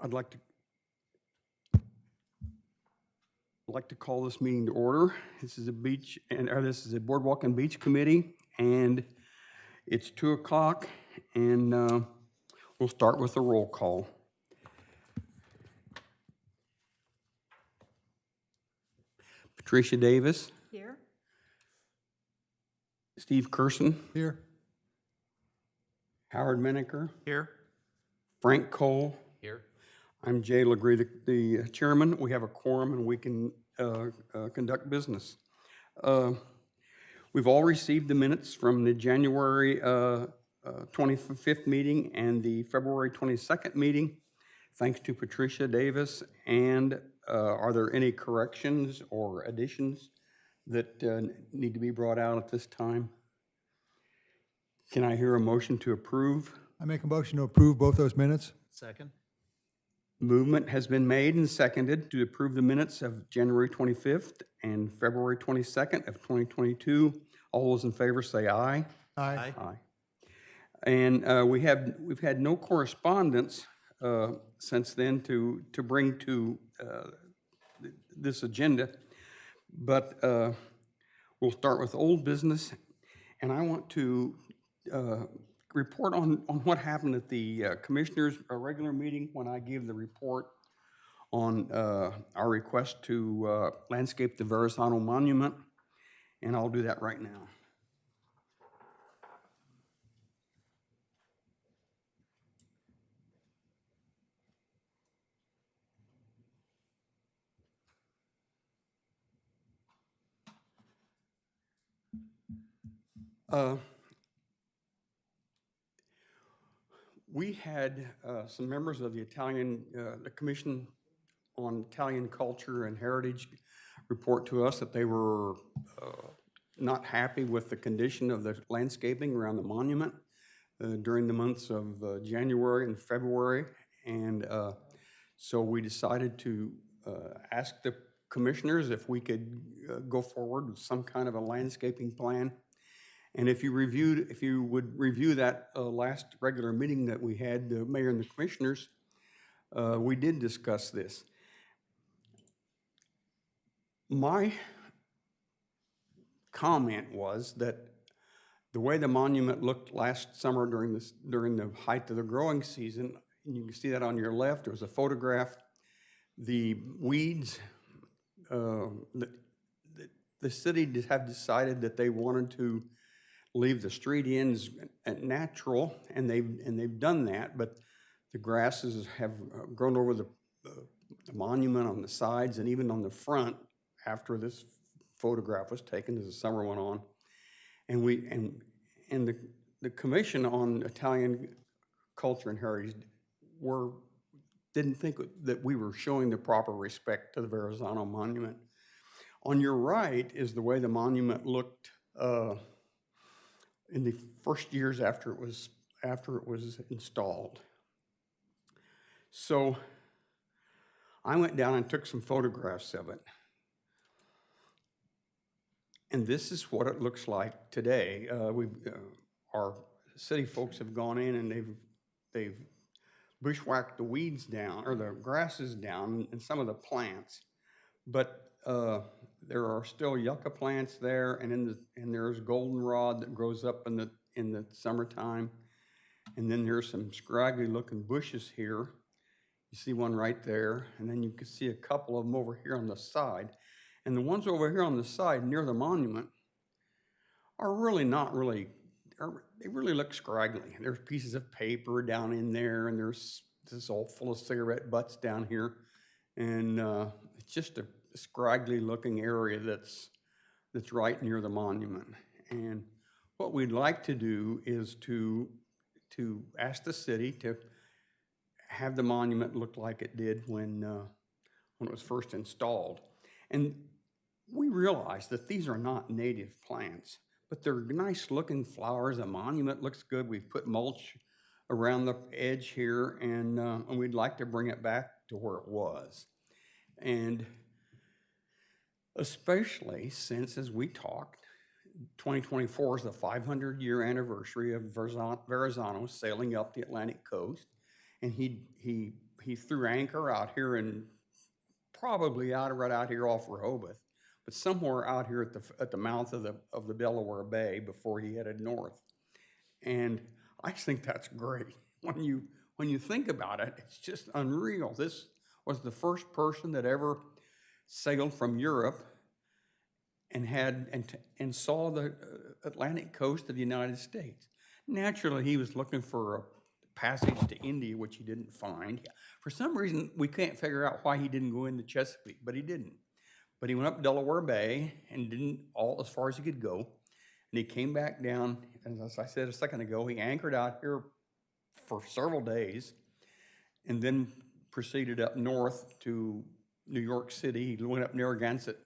I'd like to call this meeting to order. This is this is a Boardwalk and Beach Committee, and it's 2 o'clock, and we'll start with a roll call. Patricia Davis. Here. Steve Kerson. Here. Howard Menaker. Here. Frank Cole. Here. I'm Jay Legree, the chairman. We have a quorum and we can conduct business. We've all received the minutes from the January 25th meeting and the February 22nd meeting. Thanks to Patricia Davis. And are there any corrections or additions that need to be brought out at this time? Can I hear a motion to approve? I make a motion to approve both those minutes. Second. Movement has been made and seconded to approve the minutes of January 25th and February 22nd of 2022. All those in favor say aye. Aye. Aye. And we've had no correspondence since then to bring to this agenda, but we'll start with old business, and I want to report on what happened at the commissioners' regular meeting when I gave the report on our request to landscape the Verrazzano Monument, and I'll do that right now. We had some members of the the Commission on Italian Culture and Heritage report to us that they were not happy with the condition of the landscaping around the monument during the months of January and February. And so we decided to ask the commissioners if we could go forward with some kind of a landscaping plan. And if you would review that last regular meeting that we had, the mayor and the commissioners, we did discuss this. My comment was that the way the monument looked last summer during the height of the growing season, and you can see that on your left, there was a photograph. The weeds, the city have decided that they wanted to leave the street ends natural, and they've done that, but the grasses have grown over the monument on the sides and even on the front after this photograph was taken as the summer went on. And the Commission on Italian Culture and Heritage didn't think that we were showing the proper respect to the Verrazzano Monument. On your right is the way the monument looked in the first years after it was installed. So I went down and took some photographs of it. And this is what it looks like today. Our city folks have gone in and they've bushwhacked the weeds down, or the grasses down, and some of the plants. But there are still yucca plants there, and there's goldenrod that grows up in the summertime, and then there's some scraggly looking bushes here. You see one right there, and then you can see a couple of them over here on the side. And the ones over here on the side near the monument are really not really. They really look scraggly. There's pieces of paper down in there, and there's this all full of cigarette butts down here, and it's just a scraggly looking area that's right near the monument. And what we'd like to do is to ask the city to have the monument look like it did when it was first installed. And we realize that these are not native plants, but they're nice looking flowers. The monument looks good. We've put mulch around the edge here, and we'd like to bring it back to where it was. And especially since, as we talked, 2024 is the 500-year anniversary of Verrazzano sailing up the Atlantic coast, and he he threw anchor out here in, probably right out here off Rehoboth, but somewhere out here at the mouth of the Delaware Bay before he headed north. And I just think that's great. When you think about it, it's just unreal. This was the first person that ever sailed from Europe and saw the Atlantic coast of the United States. Naturally, he was looking for a passage to India, which he didn't find. For some reason, we can't figure out why he didn't go into Chesapeake, but he didn't. But he went up Delaware Bay and didn't all as far as he could go. And he came back down, and as I said a second ago, he anchored out here for several days and then proceeded up north to New York City. He went up Narragansett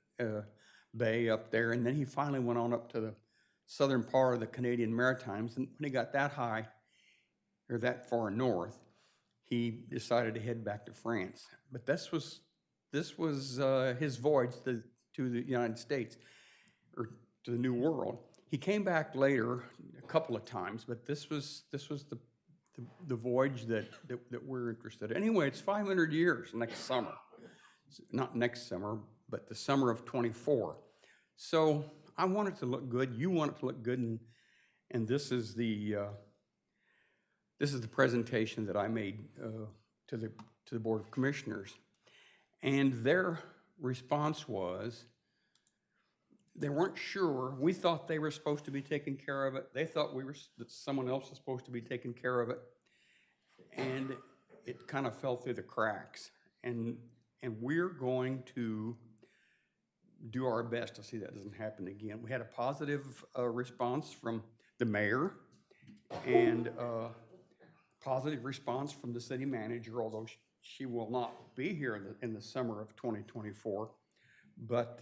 Bay up there, and then he finally went on up to the southern part of the Canadian Maritimes. And when he got that high, or that far north, he decided to head back to France. But this was his voyage to the United States, or to the New World. He came back later a couple of times, but this was the voyage that we're interested in. Anyway, it's 500 years next summer. Not next summer, but the summer of 24. So I want it to look good. You want it to look good, and this is the presentation that I made to the Board of Commissioners. And their response was, they weren't sure. We thought they were supposed to be taking care of it. They thought that someone else was supposed to be taking care of it. And it kind of fell through the cracks. And we're going to do our best to see that doesn't happen again. We had a positive response from the mayor and positive response from the city manager, although she will not be here in the summer of 2024. But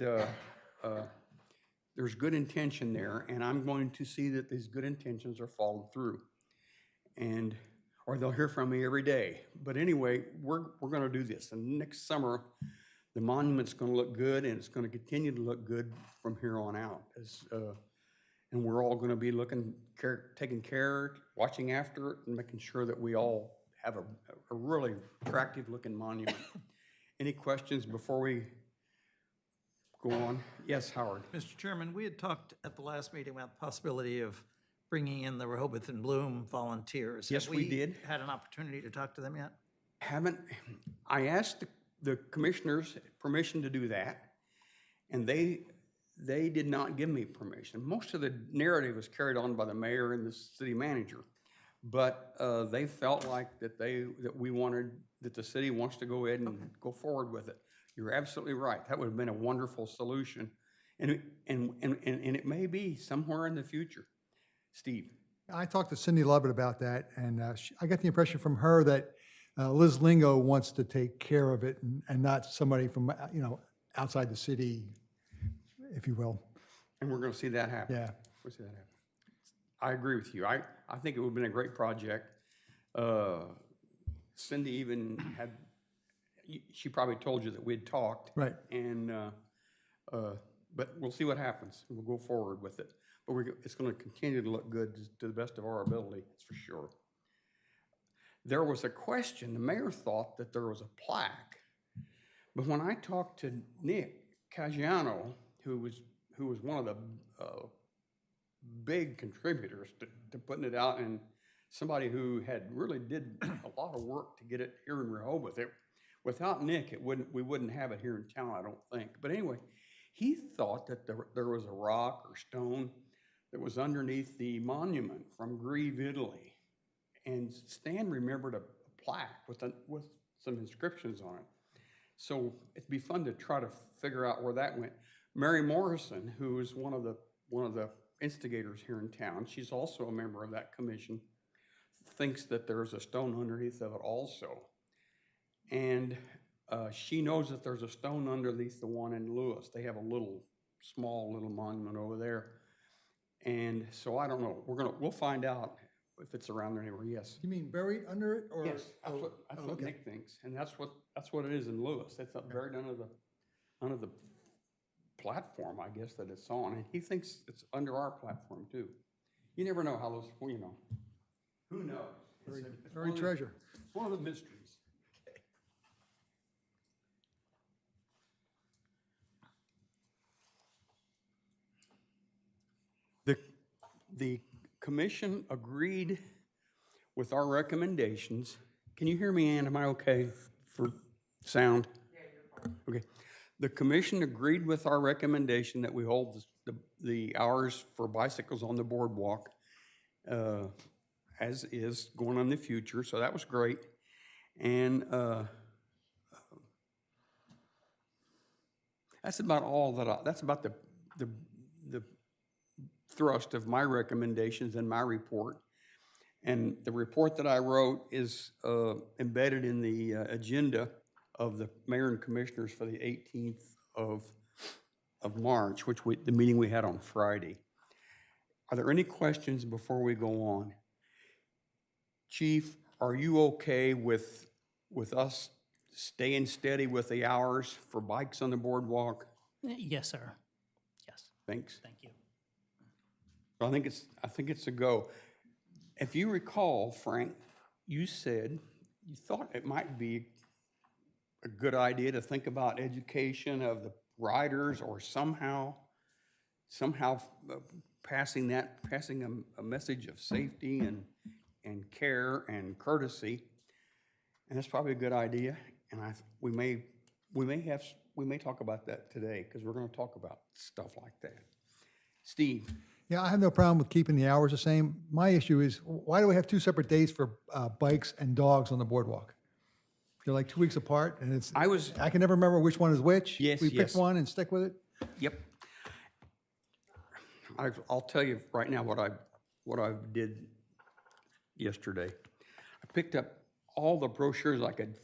there's good intention there, and I'm going to see that these good intentions are followed through. Or they'll hear from me every day. But anyway, we're going to do this. And next summer, the monument's going to look good, and it's going to continue to look good from here on out. And we're all going to be taking care, watching after it, and making sure that we all have a really attractive-looking monument. Any questions before we go on? Yes, Howard. Mr. Chairman, we had talked at the last meeting about the possibility of bringing in the Rehoboth and Bloom volunteers. Yes, we did. Have we had an opportunity to talk to them yet? Haven't. I asked the commissioners permission to do that, and they did not give me permission. Most of the narrative was carried on by the mayor and the city manager, but they felt like that the city wants to go ahead and go forward with it. You're absolutely right. That would have been a wonderful solution, and it may be somewhere in the future. Steve. I talked to Cindy Lovett about that, and I got the impression from her that Liz Lingo wants to take care of it and not somebody from, outside the city, if you will. And we're going to see that happen. Yeah. We'll see that happen. I agree with you. I think it would have been a great project. Cindy even she probably told you that we'd talked. Right. And, but we'll see what happens. We'll go forward with it. But it's going to continue to look good to the best of our ability, that's for sure. There was a question. The mayor thought that there was a plaque. But when I talked to Nick Caggiano, who was one of the big contributors to putting it out, and somebody who had really did a lot of work to get it here in Rehoboth. Without Nick, we wouldn't have it here in town, I don't think. But anyway, he thought that there was a rock or stone that was underneath the monument from Grieve, Italy. And Stan remembered a plaque with some inscriptions on it. So it'd be fun to try to figure out where that went. Mary Morrison, who is one of the instigators here in town, she's also a member of that commission, thinks that there's a stone underneath of it also. And she knows that there's a stone underneath the one in Lewis. They have a small little monument over there. And so I don't know. We'll find out if it's around there anywhere. Yes. You mean buried under it, or? Yes, that's what okay. Nick thinks, and that's what it is in Lewis. It's up buried under the platform, I guess, that it's on, and he thinks it's under our platform too. You never know how those. Who knows? Buried treasure. It's one of the mysteries. The commission agreed with our recommendations. Can you hear me, Ann? Am I okay for sound? Yeah, you're fine. Okay. The commission agreed with our recommendation that we hold the hours for bicycles on the boardwalk as is going on in the future, so that was great. And that's about all that's about the thrust of my recommendations in my report. And the report that I wrote is embedded in the agenda of the mayor and commissioners for the 18th of March, the meeting we had on Friday. Are there any questions before we go on? Chief, are you okay with us staying steady with the hours for bikes on the boardwalk? Yes, sir. Yes. Thanks. Thank you. I think it's a go. If you recall, Frank, you said you thought it might be a good idea to think about education of the riders, or somehow passing a message of safety and care and courtesy. And that's probably a good idea. And we may talk about that today, because we're going to talk about stuff like that. Steve. Yeah, I have no problem with keeping the hours the same. My issue is, why do we have two separate days for bikes and dogs on the boardwalk? They're like 2 weeks apart, and I can never remember which one is which. Yes, We yes. pick one and stick with it. Yep. I'll tell you right now what I did yesterday. I picked up all the brochures I could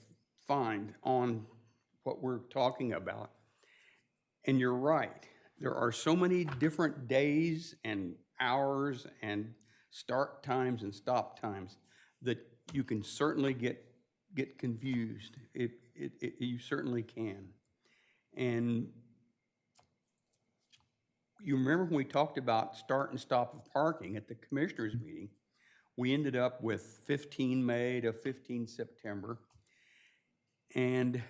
find on what we're talking about. And you're right. There are so many different days and hours and start times and stop times that you can certainly get confused. You certainly can. And you remember when we talked about start and stop of parking at the commissioners meeting, we ended up with 15 May to 15 September. And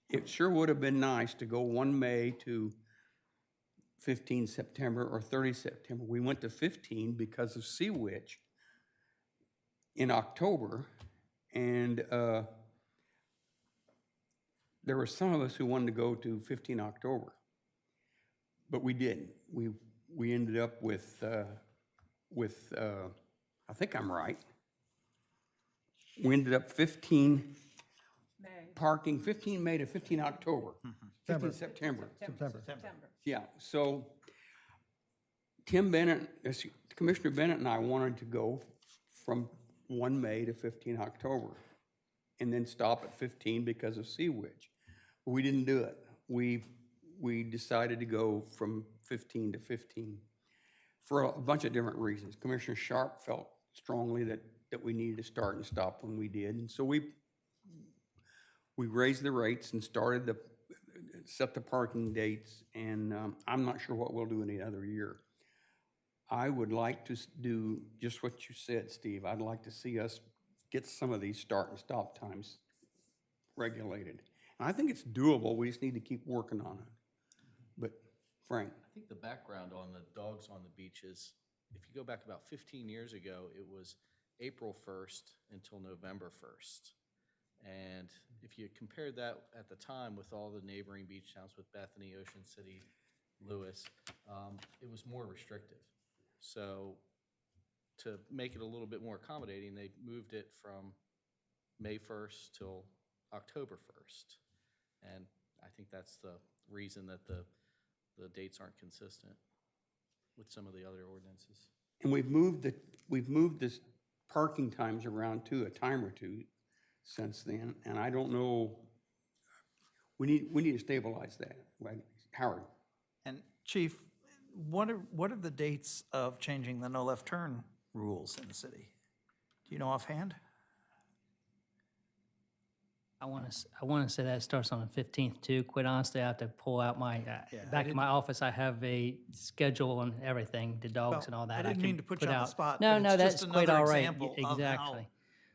it sure would have been nice to go 1 May to 15 September or 30 September. We went to 15 because of Sea Witch in October, and there were some of us who wanted to go to 15 October, but we didn't. We ended up with I think I'm right. We ended up 15 May to 15 October, 15 September. Yeah, so Commissioner Bennett and I wanted to go from 1 May to 15 October and then stop at 15 because of Sea Witch. But we didn't do it. We decided to go from 15 to 15 for a bunch of different reasons. Commissioner Sharp felt strongly that we needed to start and stop when we did. And so we raised the rates and set the parking dates, and I'm not sure what we'll do any other year. I would like to do just what you said, Steve. I'd like to see us get some of these start and stop times regulated. And I think it's doable. We just need to keep working on it. But Frank. I think the background on the dogs on the beaches, if you go back about 15 years ago, it was April 1st until November 1st. And if you compare that at the time with all the neighboring beach towns, with Bethany, Ocean City, Lewis, it was more restrictive. So to make it a little bit more accommodating, they moved it from May 1st till October 1st. And I think that's the reason that the dates aren't consistent with some of the other ordinances. And we've moved this parking times around too, a time or two since then, and I don't know, we need to stabilize that, right? Howard? And Chief, what are the dates of changing the no left turn rules in the city? Do you know offhand? I want to say that starts on the 15th too. Quite honestly, I have to pull out my, back in my office, I have a schedule on everything, the dogs and all that. I didn't mean to put you on the spot. No, but no, it's that's just quite another all right. example of how Exactly.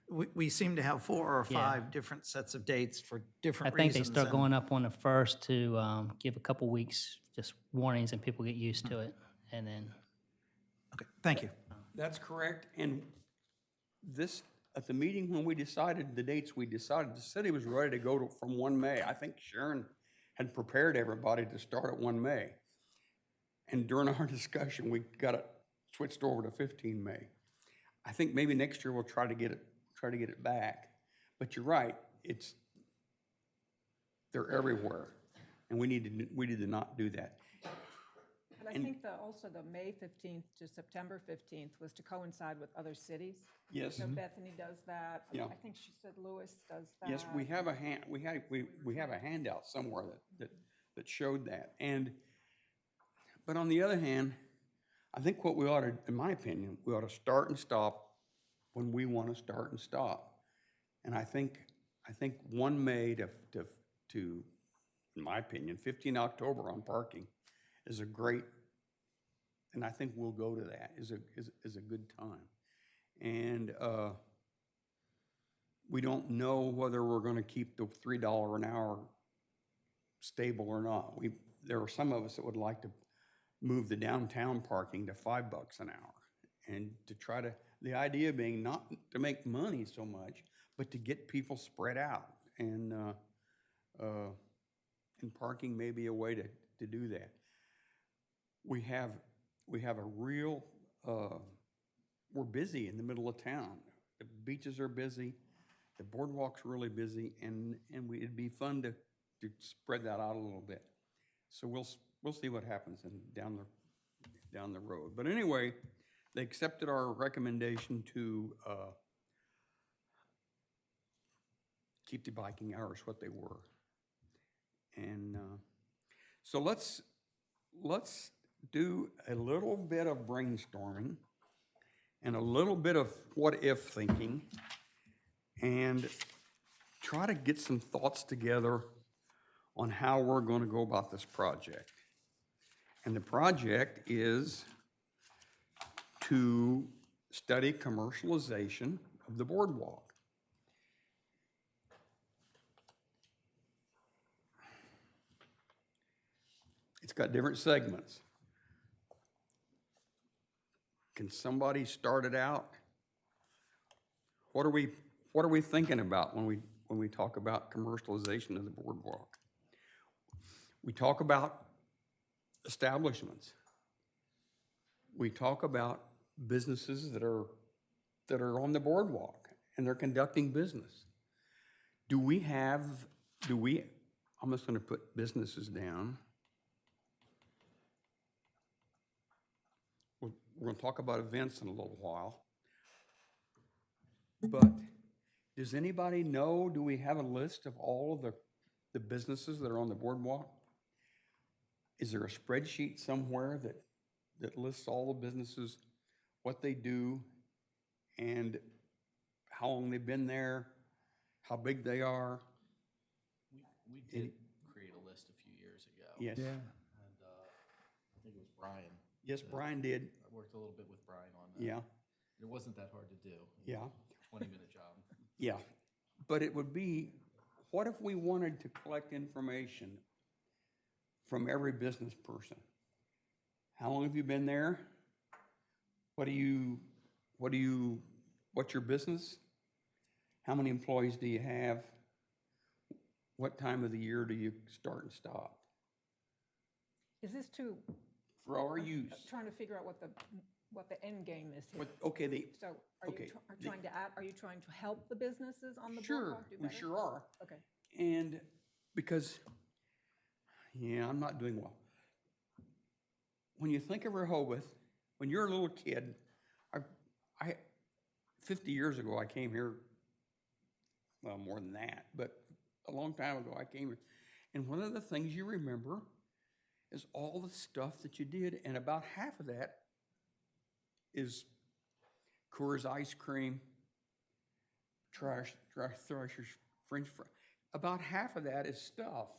we seem to have 4 or 5 different sets of dates for different I think reasons. they start going up on the 1st to give a couple weeks, just warnings, and people get used to it. And then, Okay, thank you. That's correct, and this, at the meeting when we decided the dates we decided, the city was ready to go to, from 1 May. I think Sharon had prepared everybody to start at 1 May. And during our discussion, we got it switched over to 15 May. I think maybe next year we'll try to get it back. But you're right, they're everywhere, and we need to not do that. And I think also the May 15th to September 15th was to coincide with other cities. Yes. So Bethany does that. Yeah. I think she said Lewis does that. Yes, we have a handout somewhere that showed that. But on the other hand, I think what we ought to, in my opinion, we ought to start and stop when we want to start and stop. And I think 1 May to, in my opinion, 15 October on parking is a great, and I think we'll go to that, is a good time. And we don't know whether we're going to keep the $3 an hour stable or not. There are some of us that would like to move the downtown parking to $5 an hour, and to try to, the idea being not to make money so much, but to get people spread out, and parking may be a way to do that. We have a real, we're busy in the middle of town. The beaches are busy, the boardwalk's really busy, and it'd be fun to spread that out a little bit. So we'll see what happens down the road. But anyway, they accepted our recommendation to keep the biking hours what they were. And so let's do a little bit of brainstorming and a little bit of what-if thinking, and try to get some thoughts together on how we're going to go about this project. And the project is to study commercialization of the boardwalk. It's got different segments. Can somebody start it out? What are we thinking about when we talk about commercialization of the boardwalk? We talk about establishments. We talk about businesses that are on the boardwalk and they're conducting business. I'm just going to put businesses down. We're going to talk about events in a little while. But does anybody know, do we have a list of all of the businesses that are on the boardwalk? Is there a spreadsheet somewhere that lists all the businesses, what they do, and how long they've been there, how big they are? We did create a list a few years ago. Yes. Yeah. And I think it was Brian. Yes, Brian did. I worked a little bit with Brian on that. Yeah. It wasn't that hard to do. Yeah. 20-minute job. Yeah. But it would be, what if we wanted to collect information from every business person? How long have you been there? What's your business? How many employees do you have? What time of the year do you start and stop? Is this For our use. trying to figure out what the end game is here? Okay, So are okay, you are you trying to help the businesses on the sure, boardwalk do we better? sure are. Okay. And because, I'm not doing well. When you think of Rehoboth, when you're a little kid, 50 years ago I came here, well, more than that, but a long time ago I came here. And one of the things you remember is all the stuff that you did, and about half of that is Coors ice cream, Thrasher's French fries. About half of that is stuff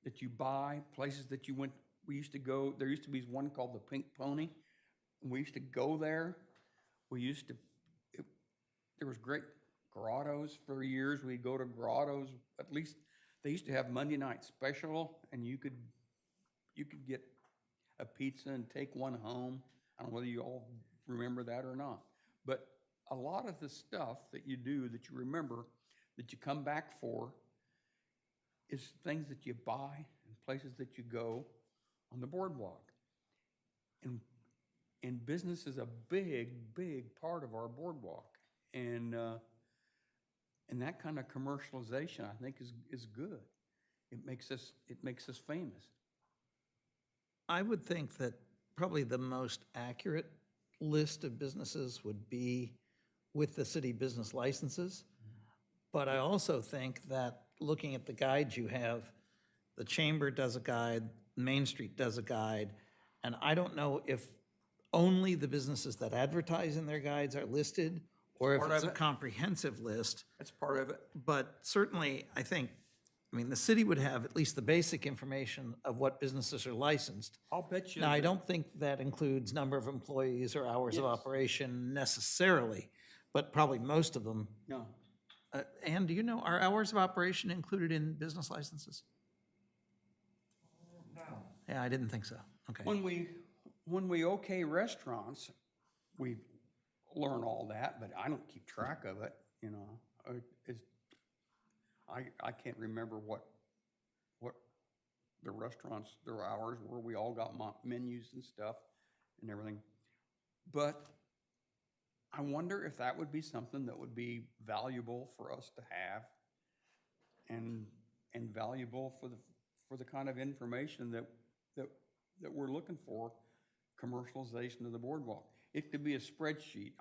that you buy, places that you went. We used to go, there used to be one called the Pink Pony. And we used to go there. There was great grottos for years. We'd go to grottos. At least they used to have Monday night special, and you could get a pizza and take one home. I don't know whether you all remember that or not. But a lot of the stuff that you do, that you remember, that you come back for, is things that you buy and places that you go on the boardwalk. And business is a big, big part of our boardwalk. And that kind of commercialization, I think, is good. It makes us famous. I would think that probably the most accurate list of businesses would be with the city business licenses. But I also think that looking at the guides you have, the Chamber does a guide, Main Street does a guide, and I don't know if only the businesses that advertise in their guides are listed, or if Part it's of a it. comprehensive list. That's part of it. But certainly, I think, I mean, the city would have at least the basic information of what businesses are licensed. I'll bet you. Now, I that- don't think that includes number of employees or hours of Yes. operation necessarily, but probably most of them. No. Ann, do you know, are hours of operation included in business licenses? No. Yeah, I didn't think so. Okay. When we okay restaurants, we learn all that, but I don't keep track of it, you know. I can't remember what the restaurants, their hours were. We all got menus and stuff and everything. But I wonder if that would be something that would be valuable for us to have and valuable for the kind of information that we're looking for, commercialization of the boardwalk. It could be a spreadsheet.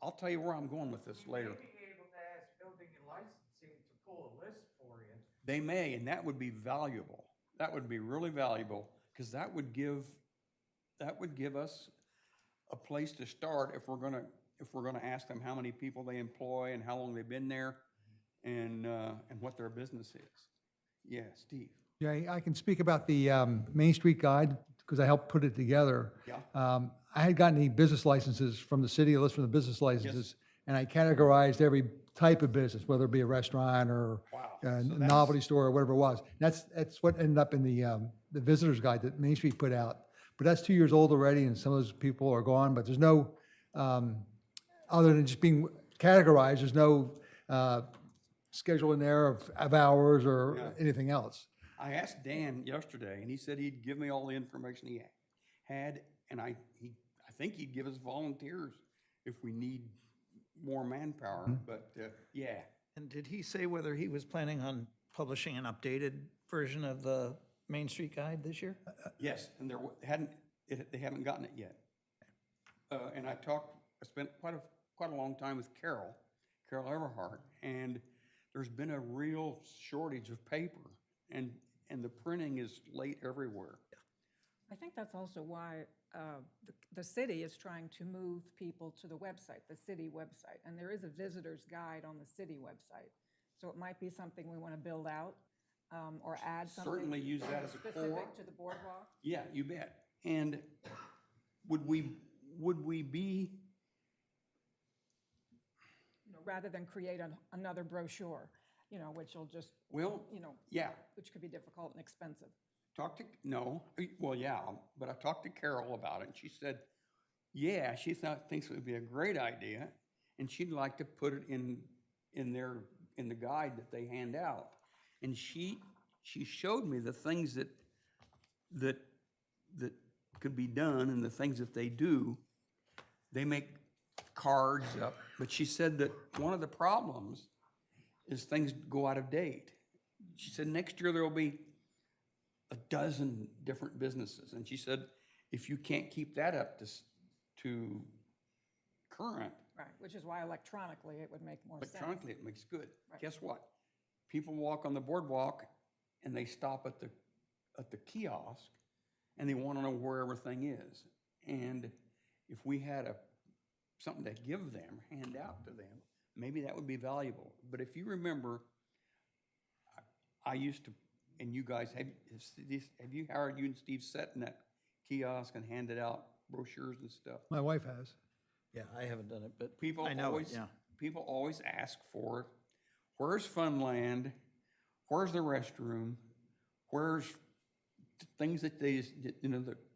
I'll tell you where I'm going with this later. You may be able to ask building and licensing to pull a list for you. They may, and that would be valuable. That would be really valuable, because that would give us a place to start if we're gonna ask them how many people they employ and how long they've been there, and what their business is. Yeah, Steve. Jay, I can speak about the Main Street Guide, because I helped put it together. Yeah. I had gotten the business licenses from the city, a list from the business licenses, and I categorized every type of business, whether it be a restaurant or Wow. a So that's- novelty store or whatever it was. That's what ended up in the visitor's guide that Main Street put out. But that's 2 years old already, and some of those people are gone, but there's no, other than just being categorized, there's no schedule in there of hours or Yeah. anything else. I asked Dan yesterday, and he said he'd give me all the information he had, and I think he'd give us volunteers if we need more manpower, but, yeah. And did he say whether he was planning on publishing an updated version of the Main Street Guide this year? Yes, and they haven't gotten it yet. And I spent quite a long time with Carol Everhart, and there's been a real shortage of paper, and the printing is late everywhere. I think that's also why the city is trying to move people to the website, the city website. And there is a visitor's guide on the city website. So it might be something we want to build out or add something. Certainly use that as a core. Specific to the boardwalk. Yeah, you bet. And would we be, Rather than create another brochure, which will just, well, yeah, which could be difficult and expensive. but I talked to Carol about it, and she said, yeah, she thinks it would be a great idea, and she'd like to put it in the guide that they hand out. And she showed me the things that could be done and the things that they do. They make cards up, but she said that one of the problems is things go out of date. She said next year there will be a dozen different businesses, and she said if you can't keep that up to current, Right, which is why electronically it would make more sense. electronically it makes good. Right. Guess what? People walk on the boardwalk and they stop at the kiosk and they want to know where everything is. And if we had something to give them, hand out to them, maybe that would be valuable. But if you remember, I used to, and you guys, have you, Howard, you and Steve sat in that kiosk and handed out brochures and stuff? My wife has. Yeah, I haven't done it, but People I know it, yeah. People always ask for, where's Funland? Where's the restroom? Where's things that they,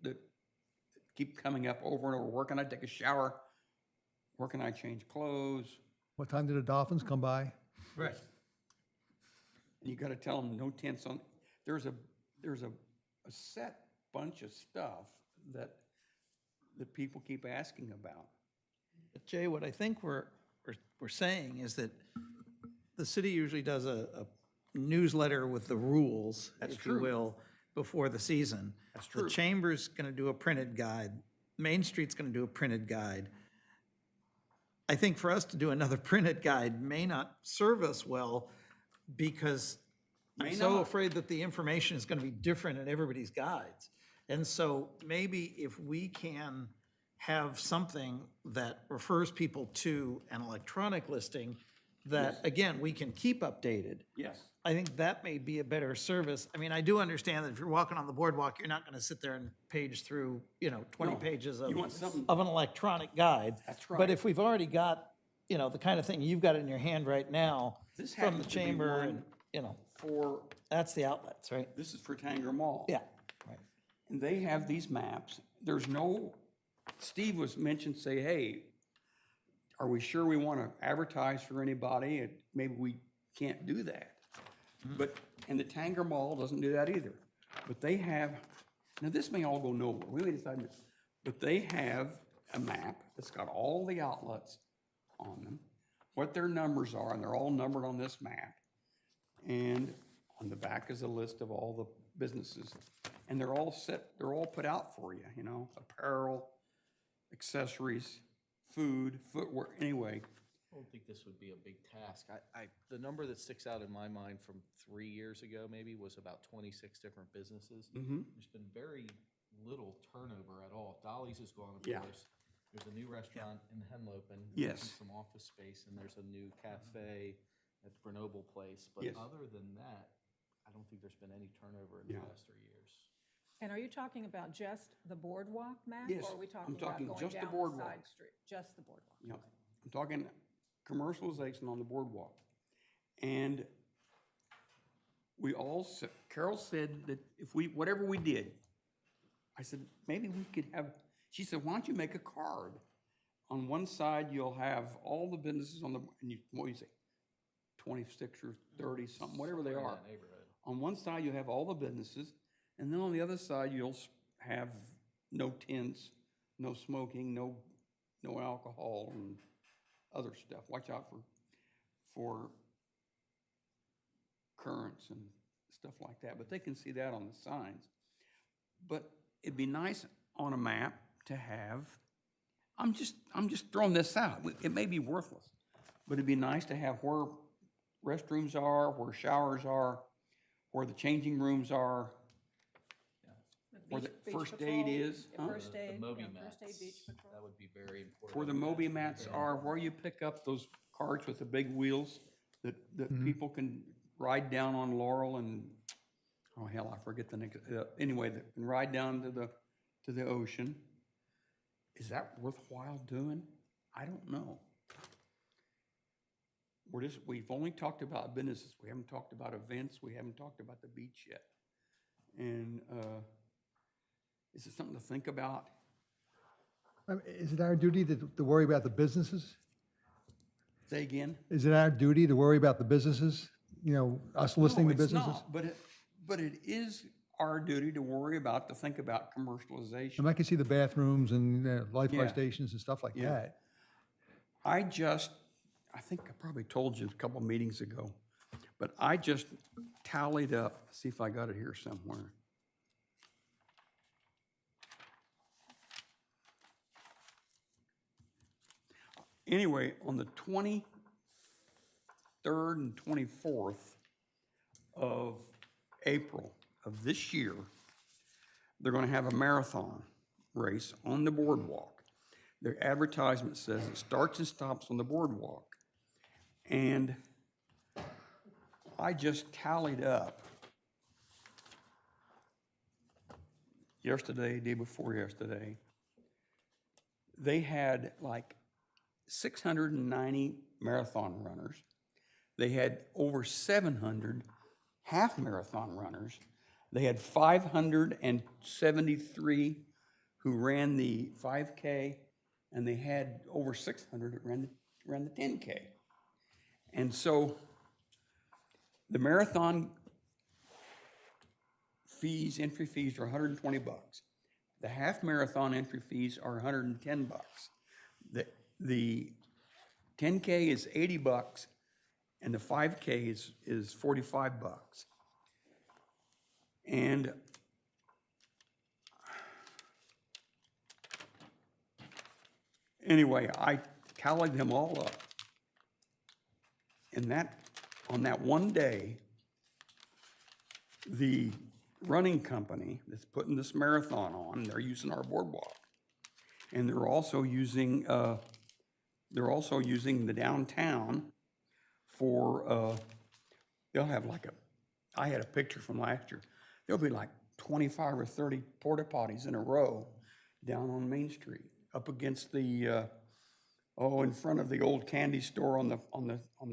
that keep coming up over and over. Where can I take a shower? Where can I change clothes? What time did the dolphins come by? Right. And you gotta tell them no tents on, there's a set bunch of stuff that people keep asking about. But Jay, what I think we're saying is that the city usually does a newsletter with the rules, That's if you true. will, before the season. That's true. The Chamber's gonna do a printed guide. Main Street's gonna do a printed guide. I think for us to do another printed guide may not serve us well because I'm May so not. afraid that the information is gonna be different in everybody's guides. And so maybe if we can have something that refers people to an electronic listing that, again, we can keep updated. Yes. I think that may be a better service. I mean, I do understand that if you're walking on the boardwalk, you're not gonna sit there and page through, 20 No, pages of you want something- of an electronic guide. That's But right. if we've already got, the kind of thing you've got in your hand right now This from the happens to be chamber one and, For, that's the outlets, right? this is for Tanger Mall. Yeah, right. And they have these maps. There's no, Steve was mentioned, say, hey, are we sure we want to advertise for anybody? And maybe we can't do that. But, and the Tanger Mall doesn't do that either. But they have, now this may all go nowhere, we may decide, but they have a map that's got all the outlets on them, what their numbers are, and they're all numbered on this map. And on the back is a list of all the businesses. And they're all set, they're all put out for you, apparel, accessories, food, footwear, anyway. I don't think this would be a big task. The number that sticks out in my mind from 3 years ago maybe was about 26 different businesses. There's been very little turnover at all. Dolly's is gone, of Yeah. course. There's a new restaurant in Henlopen. Yes. Some office space, and there's a new cafe at Grenoble Place. But Yes. other than that, I don't think there's been any turnover in the Yeah. last 3 years. And are you talking about just the boardwalk map? Yes, Or are we I'm talking about talking going just the down the boardwalk. side street? Just the boardwalk? I'm talking commercialization on the boardwalk. And we all, Carol said that if we, whatever we did, I said, maybe we could have, she said, why don't you make a card? On one side, you'll have all the businesses on the, and you, what do you say, 26 or 30, something, whatever they Somewhere in are. that neighborhood. On one side, you have all the businesses, and then on the other side, you'll have no tents, no smoking, no alcohol, and other stuff. Watch out for currents and stuff like that, but they can see that on the signs. But it'd be nice on a map to have, I'm just throwing this out. It may be worthless, but it'd be nice to have where restrooms are, where showers are, where the changing rooms are, where the Beach first patrol, aid is, yeah, huh? First aid, The Moby first aid, mats, beach patrol. that would be very important. where the Moby mats are, where you pick up those carts with the big wheels that people can ride down on Laurel and, oh hell, I forget the next, anyway, that can ride down to the ocean. Is that worthwhile doing? I don't know. We've only talked about businesses. We haven't talked about events. We haven't talked about the beach yet. And, is it something to think about? Is it our duty to worry about the businesses? Say again? Is it our duty to worry about the businesses? Us listing the No, it's businesses? not, but it is our duty to worry about, to think about commercialization. I can see the bathrooms and lifeguard Yeah. stations and stuff like Yeah. that. I think I probably told you a couple meetings ago, but I just tallied up, see if I got it here somewhere. Anyway, on the 23rd and 24th of April of this year, they're going to have a marathon race on the boardwalk. Their advertisement says it starts and stops on the boardwalk. And I just tallied up yesterday, day before yesterday, they had like 690 marathon runners. They had over 700 half marathon runners. They had 573 who ran the 5K, and they had over 600 that ran the 10K. And so the marathon fees, entry fees are $120. The half marathon entry fees are $110. The 10K is $80, and the 5K is $45. And anyway, I tallied them all up. And on that one day, the running company that's putting this marathon on, they're using our boardwalk. And they're also using the downtown for, they'll have I had a picture from last year. There'll be like 25 or 30 porta potties in a row down on Main Street, up against the, in front of the old candy store on the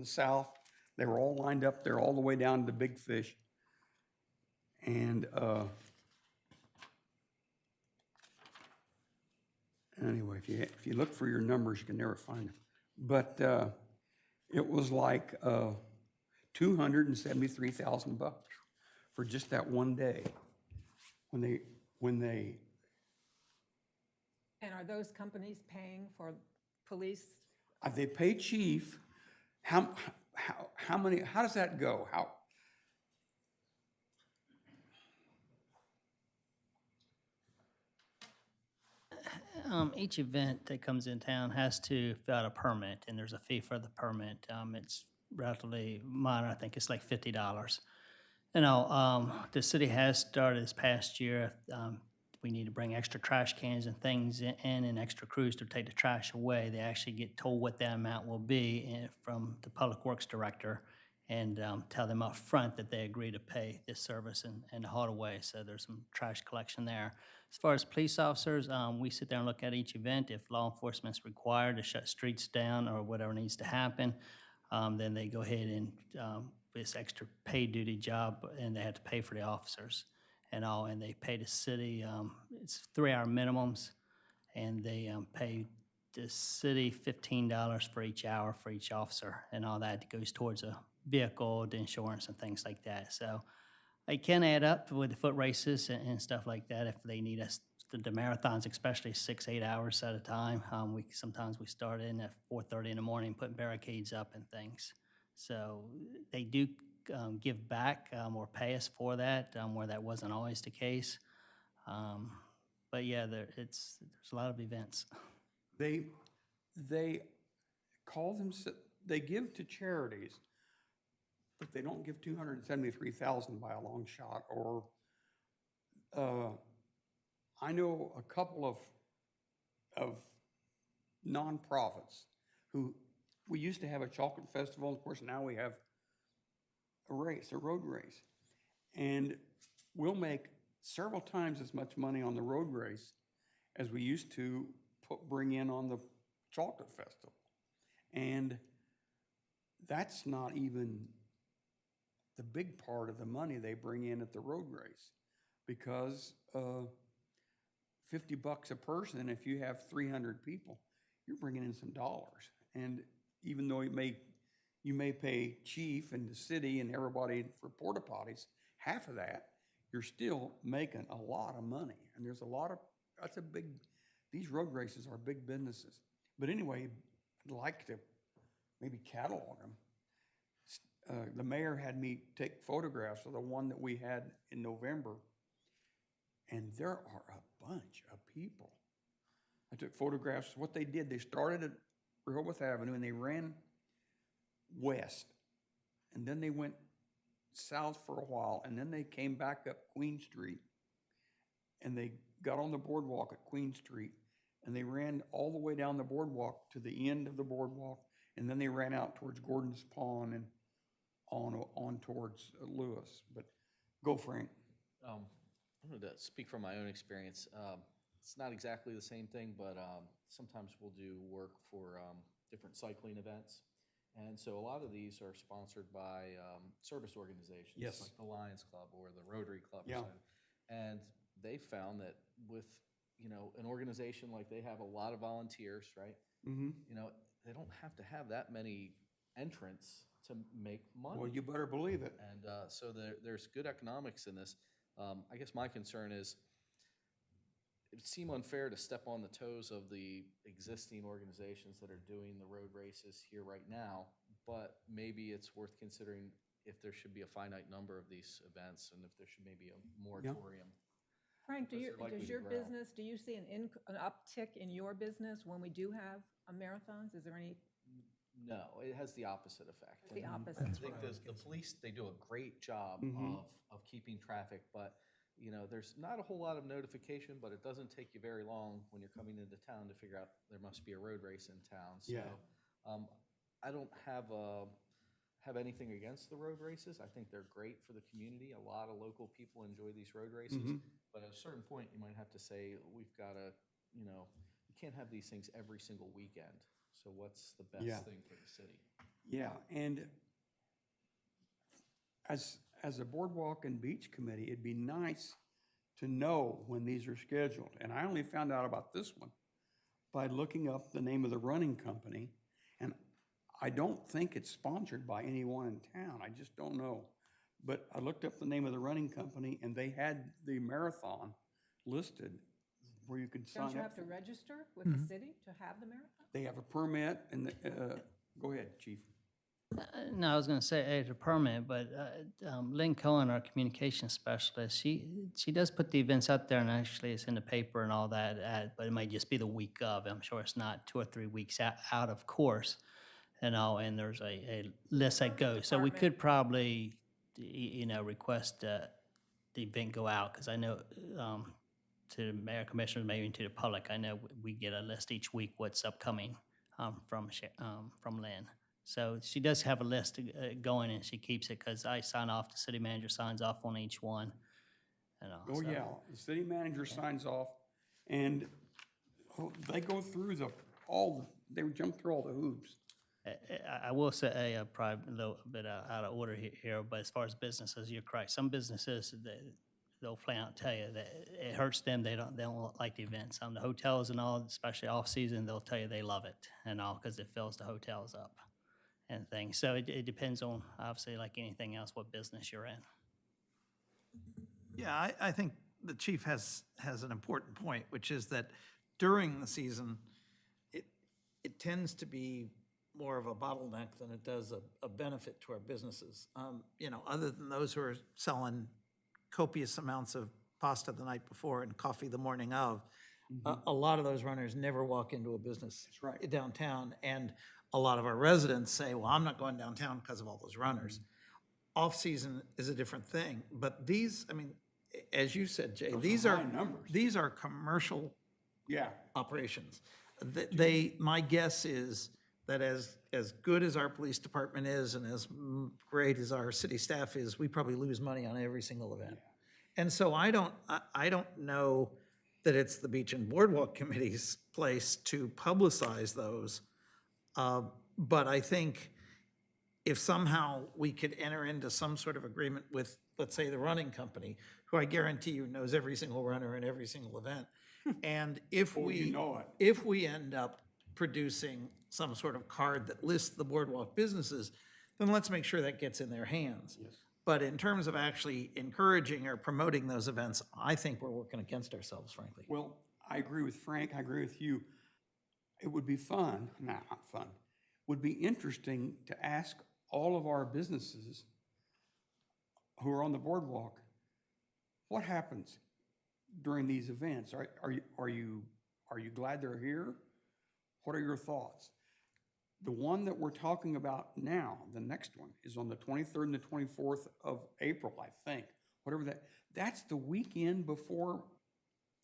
south. They were all lined up there all the way down to Big Fish. And anyway, if you look for your numbers, you can never find them. But it was like $273,000 for just that one day. When they And are those companies paying for police? they pay chief. How many? How does that go? Each event that comes in town has to fill out a permit, and there's a fee for the permit. It's relatively minor. I think it's like $50. The city has started this past year. We need to bring extra trash cans and things in and extra crews to take the trash away. They actually get told what that amount will be from the Public Works Director, and tell them up front that they agree to pay this service and haul it away. So there's some trash collection there. As far as police officers, we sit there and look at each event. If law enforcement is required to shut streets down or whatever needs to happen, then they go ahead and this extra paid duty job, and they have to pay for the officers and all, and they pay the city, it's 3-hour minimums, and they pay the city $15 for each hour for each officer, and all that goes towards a vehicle, the insurance, and things like that. So it can add up with the foot races and stuff like that if they need us. The marathons, especially 6-8 hours at a time. Sometimes we start in at 4:30 in the morning, putting barricades up and things. So they do give back or pay us for that, where that wasn't always the case. But yeah, there's a lot of events. They call them, they give to charities, but they don't give $273,000 by a long shot. Or I know a couple of nonprofits who, we used to have a chocolate festival. Of course, now we have a road race, and we'll make several times as much money on the road race as we used to bring in on the chocolate festival. And that's not even the big part of the money they bring in at the road race, because $50 a person, if you have 300 people, you're bringing in some dollars. And even though you may pay chief and the city and everybody for porta potties half of that, you're still making a lot of money. And there's these road races are big businesses. But anyway, I'd like to maybe catalog them. The mayor had me take photographs of the one that we had in November, and there are a bunch of people. I took photographs. What they did, they started at Rehoboth Avenue and they ran west, and then they went south for a while, and then they came back up Queen Street, and they got on the boardwalk at Queen Street, and they ran all the way down the boardwalk to the end of the boardwalk, and then they ran out towards Gordon's Pond and on towards Lewis. But go, Frank. I wanted to speak from my own experience. It's not exactly the same thing, but sometimes we'll do work for different cycling events. And so a lot of these are sponsored by service organizations. Yes. Like the Lions Club or the Rotary Club. Or Yeah. something. And they found that with, an organization like they have a lot of volunteers, right? Mm-hmm. They don't have to have that many entrants to make money. Well, you better believe it. And so there's good economics in this. I guess my concern is it would seem unfair to step on the toes of the existing organizations that are doing the road races here right now, but maybe it's worth considering if there should be a finite number of these events and if there should maybe a moratorium. Frank, Because they're likely does to your grow. business, do you see an uptick in your business when we do have marathons? Is there any, No, it has the opposite effect. the And opposite? I think the police, they do a great job of keeping traffic, but, there's not a whole lot of notification, but it doesn't take you very long when you're coming into town to figure out there must be a road race in town. So, Yeah. I don't have anything against the road races. I think they're great for the community. A lot of local people enjoy these road races. But at a certain point, you might have to say, we've got to, you can't have these things every single weekend. So what's the best Yeah. thing for the city? Yeah, and as a Boardwalk and Beach Committee, it'd be nice to know when these are scheduled. And I only found out about this one by looking up the name of the running company. And I don't think it's sponsored by anyone in town. I just don't know. But I looked up the name of the running company and they had the marathon listed where you could sign up. Don't you have to for it. register with the city to have the marathon? They have a permit and, go ahead, Chief. No, I was going to say it's a permit, but Lynn Cohen, our communication specialist, she does put the events out there, and actually it's in the paper and all that, but it might just be the week of. I'm sure it's not 2 or 3 weeks out of course, and there's a list that goes. So we could probably, request the event go out, because I know to the mayor, commissioners, maybe even to the public, I know we get a list each week what's upcoming from Lynn. So she does have a list going, and she keeps it because I sign off, the city manager signs off on each one. Oh, yeah, the city manager signs off, and they go through they jump through all the hoops. I will say, probably a little bit out of order here, but as far as businesses, you're correct. Some businesses, they'll flat out tell you that it hurts them. They don't like the events. The hotels and all, especially off season, they'll tell you they love it and all because it fills the hotels up and things. So it depends on, obviously, like anything else, what business you're in. Yeah, I think the chief has an important point, which is that during the season, it tends to be more of a bottleneck than it does a benefit to our businesses. Other than those who are selling copious amounts of pasta the night before and coffee the morning of, a lot of those runners never walk into a business downtown. And a lot of our residents say, well, I'm not going downtown because of all those runners. Off-season is a different thing. But these, as you said, Jay, these are commercial operations. My guess is that as good as our police department is and as great as our city staff is, we probably lose money on every single event. And so I don't know that it's the Beach and Boardwalk Committee's place to publicize those. But I think if somehow we could enter into some sort of agreement with, let's say, the running company, who I guarantee you knows every single runner in every single event, and if we end up producing some sort of card that lists the Boardwalk businesses, then let's make sure that gets in their hands. But in terms of actually encouraging or promoting those events, I think we're working against ourselves, frankly. Well, I agree with Frank, I agree with you. It would be fun, not fun, would be interesting to ask all of our businesses who are on the boardwalk, what happens during these events? Are you glad they're here? What are your thoughts? The one that we're talking about now, the next one, is on the 23rd and the 24th of April, I think. Whatever that's the weekend before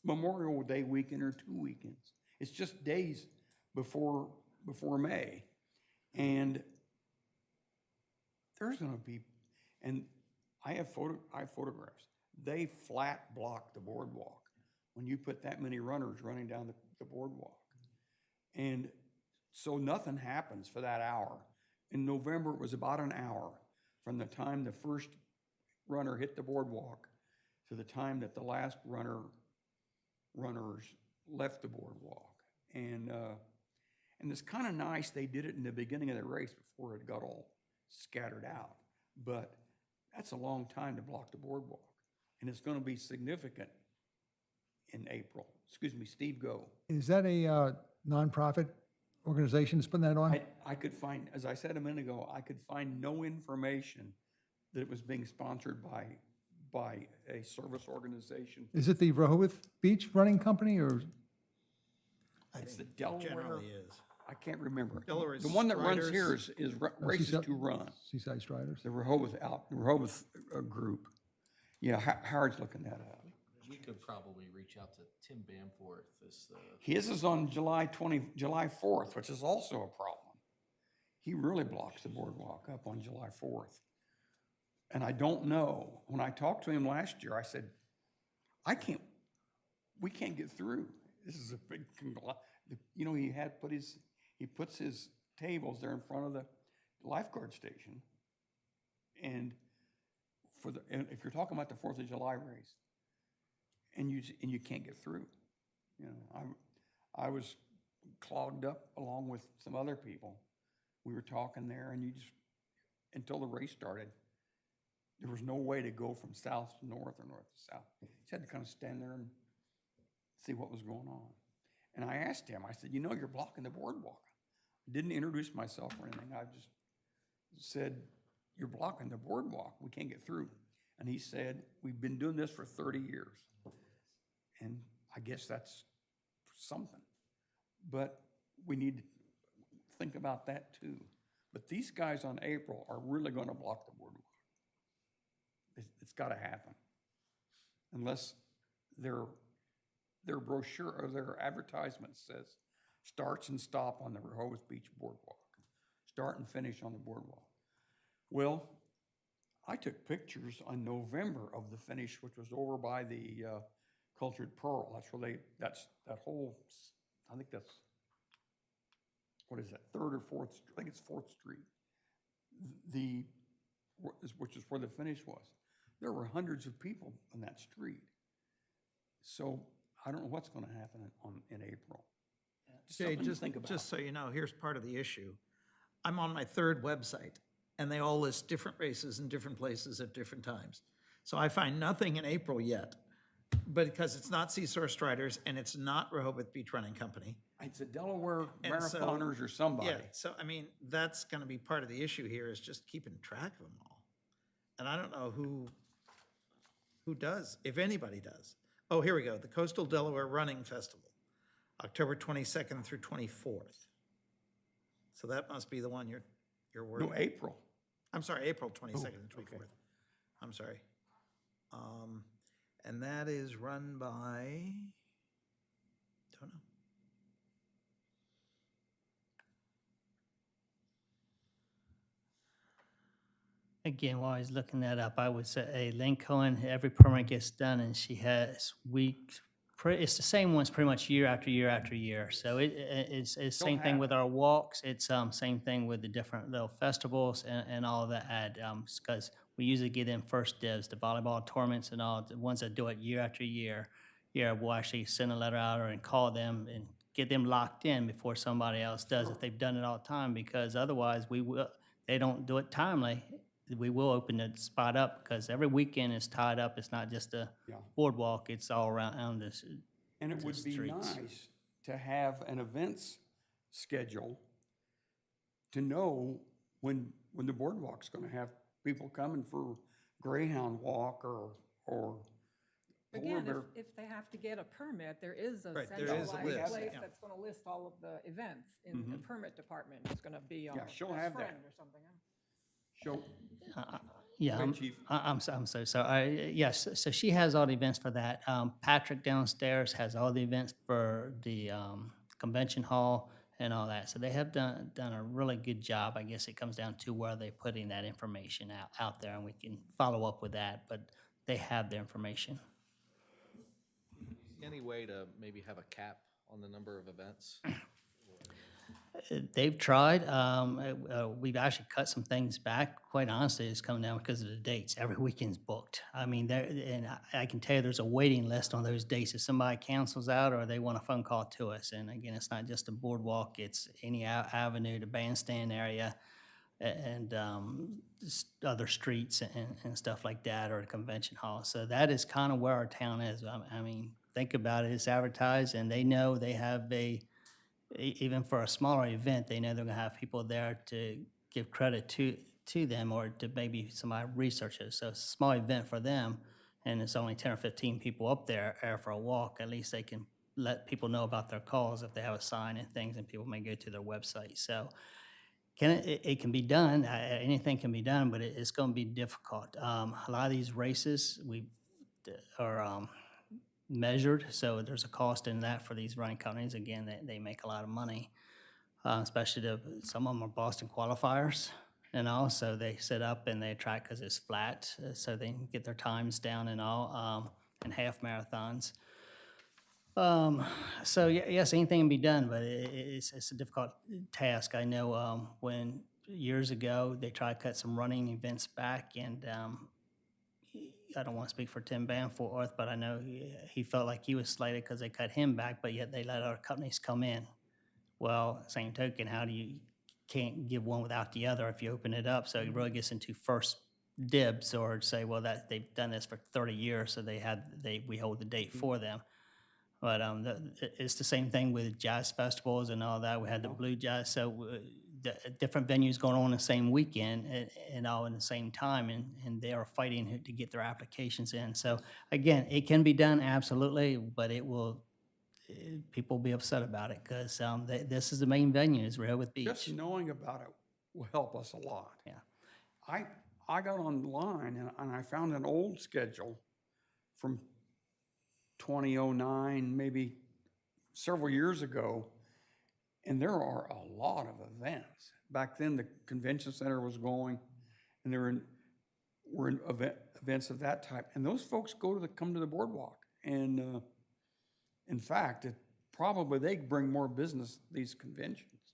Memorial Day weekend or 2 weekends. It's just days before May. And there's gonna be, and I have photographs. They flat block the boardwalk when you put that many runners running down the boardwalk. And so nothing happens for that hour. In November, it was about an hour from the time the first runner hit the boardwalk to the time that the last runners left the boardwalk. And it's kind of nice they did it in the beginning of the race before it got all scattered out. But that's a long time to block the boardwalk. And it's going to be significant in April. Excuse me, Steve, go. Is that a nonprofit organization that's putting that on? I could find, as I said a minute ago, I could find no information that it was being sponsored by a service organization. Is it the Rehoboth Beach Running Company or? It's the Delaware, Generally is. I can't remember. Delaware The one that runs Striders. here is Races Seaside- to Run, Seaside Striders? the Rehoboth group. Yeah, Howard's looking that up. We could probably reach out to Tim Bamforth as the, His is on July 4th, which is also a problem. He really blocks the boardwalk up on July 4th. And I don't know, when I talked to him last year, I said, we can't get through. This is a big conglomerate. You know, he puts his tables there in front of the lifeguard station. And and if you're talking about the 4th of July race, and you can't get through. You know, I was clogged up along with some other people. We were talking there, and until the race started, there was no way to go from south to north or north to south. You just had to kind of stand there and see what was going on. And I asked him, I said, you know, you're blocking the boardwalk. I didn't introduce myself or anything. I just said, you're blocking the boardwalk. We can't get through. And he said, we've been doing this for 30 years. And I guess that's something. But we need to think about that too. But these guys on April are really going to block the boardwalk. It's got to happen. Unless their brochure or their advertisement says starts and stop on the Rehoboth Beach Boardwalk. Start and finish on the boardwalk. Well, I took pictures on November of the finish, which was over by the Cultured Pearl. That's where that whole, I think that's, what is that, 3rd or 4th, I think it's 4th Street, which is where the finish was. There were hundreds of people on that street. So I don't know what's going to happen in April. Jay, Something to just, think about. just so you know, here's part of the issue. I'm on my 3rd website, and they all list different races in different places at different times. So I find nothing in April yet, but because it's not Seesaw Striders and it's not Rehoboth Beach Running Company. It's a Delaware And so- marathoners or somebody. Yeah, so I mean, that's gonna be part of the issue here, is just keeping track of them all. And I don't know who does, if anybody does. Oh, here we go, the Coastal Delaware Running Festival, October 22nd through 24th. So that must be the one you're worried. No, April. I'm sorry, April 22nd and okay. 24th. I'm sorry. And that is run by, don't know. Again, while I was looking that up, I would say Lynn Cohen, every permit gets done and she has weeks, it's the same ones pretty much year after year after year. So it's same thing with our walks. It's same thing with the different little festivals and all of that. Because we usually get in first dibs, the volleyball tournaments and all, the ones that do it year after year. Yeah, we'll actually send a letter out and call them and get them locked in before somebody else does if they've done it all the time. Because otherwise, they don't do it timely. We will open the spot up because every weekend is tied up. It's not just a Yeah. boardwalk. It's all around this. And it would be streets. nice to have an events schedule to know when the boardwalk's gonna have people coming for Greyhound Walk or Again, Polar Bear. if they have to get a permit, there is a Right, there is a centralized list, place yeah. that's gonna list all of the events in the permit department. It's gonna be on Yeah, she'll Best have that. Friend or something. Show, Yeah, Go ahead, Chief. I'm so sorry. Yes, so she has all the events for that. Patrick downstairs has all the events for the convention hall and all that. So they have done a really good job. I guess it comes down to where they're putting that information out there, and we can follow up with that. But they have the information. any way to maybe have a cap on the number of events? They've tried. We've actually cut some things back. Quite honestly, it's coming down because of the dates. Every weekend's booked. I mean, and I can tell you there's a waiting list on those dates. If somebody cancels out or they want a phone call to us, and again, it's not just a boardwalk, it's any avenue, the bandstand area, and other streets and stuff like that, or a convention hall. So that is kind of where our town is. I mean, think about it. It's advertised, and they know they have even for a smaller event, they know they're going to have people there to give credit to them, or to maybe somebody research it. So it's a small event for them, and it's only 10 or 15 people up there for a walk. At least they can let people know about their calls if they have a sign and things, and people may go to their website. So it can be done. Anything can be done, but it's going to be difficult. A lot of these races are measured, so there's a cost in that for these running companies. Again, they make a lot of money, especially some of them are Boston qualifiers, and also they set up and they track because it's flat, so they can get their times down and all, and half marathons. So yes, anything can be done, but it's a difficult task. I know when years ago they tried to cut some running events back, and I don't want to speak for Tim Banforth, but I know he felt like he was slated because they cut him back, but yet they let other companies come in. Well, same token, can't give one without the other if you open it up. So it really gets into first dibs, or say, well, that they've done this for 30 years, so we hold the date for them. But it's the same thing with jazz festivals and all that. We had the Blue Jazz, so different venues going on the same weekend and all in the same time, and they are fighting to get their applications in. So again, it can be done, absolutely, but people will be upset about it because this is the main venue, is Rehoboth Beach. Just knowing about it will help us a lot. Yeah. I got online and I found an old schedule from 2009, maybe several years ago, and there are a lot of events. Back then, the convention center was going, and there were events of that type. And those folks come to the boardwalk. And in fact, probably they bring more business these conventions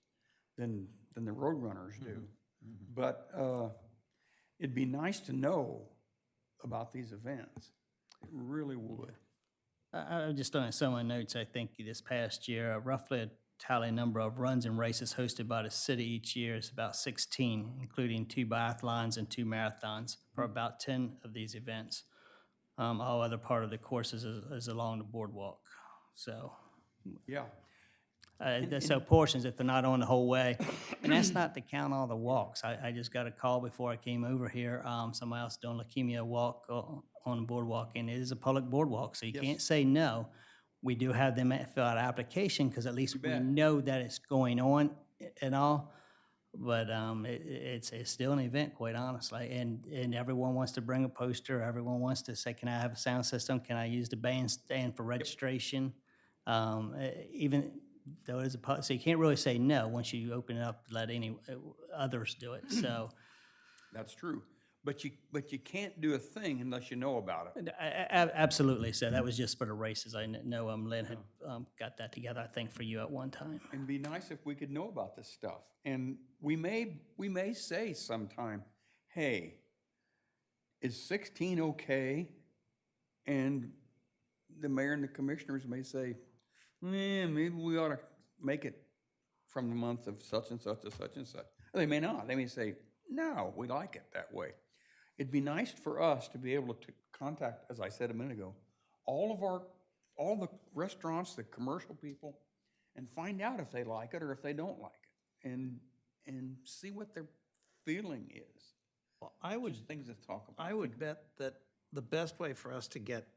than the roadrunners do. But it'd be nice to know about these events. It really would. I've just done some of my notes. I think this past year, roughly a tally number of runs and races hosted by the city each year is about 16, including 2 biathlons and 2 marathons for about 10 of these events. All other part of the courses is along the boardwalk. So, Yeah. so portions if they're not on the whole way, and that's not to count all the walks. I just got a call before I came over here. Somebody else doing leukemia walk on the boardwalk, and it is a public boardwalk, so you can't say no. We do have them fill out an application because at least we know that it's going on and all. But it's still an event, quite honestly, and everyone wants to bring a poster. Everyone wants to say, "Can I have a sound system? Can I use the bandstand for registration?" Even though it's so you can't really say no once you open it up to let any others do it. So That's true. But you can't do a thing unless you know about it. absolutely. So that was just for the races. I know Lynn had got that together, I think, for you at one time. It'd be nice if we could know about this stuff. And we may say sometime, hey, is 16 okay? And the mayor and the commissioners may say, maybe we ought to make it from the month of such and such to such and such. Or they may not. They may say, no, we like it that way. It'd be nice for us to be able to contact, as I said a minute ago, all the restaurants, the commercial people, and find out if they like it or if they don't like it, and see what their feeling is. Well, Just things to talk about. I would bet that the best way for us to get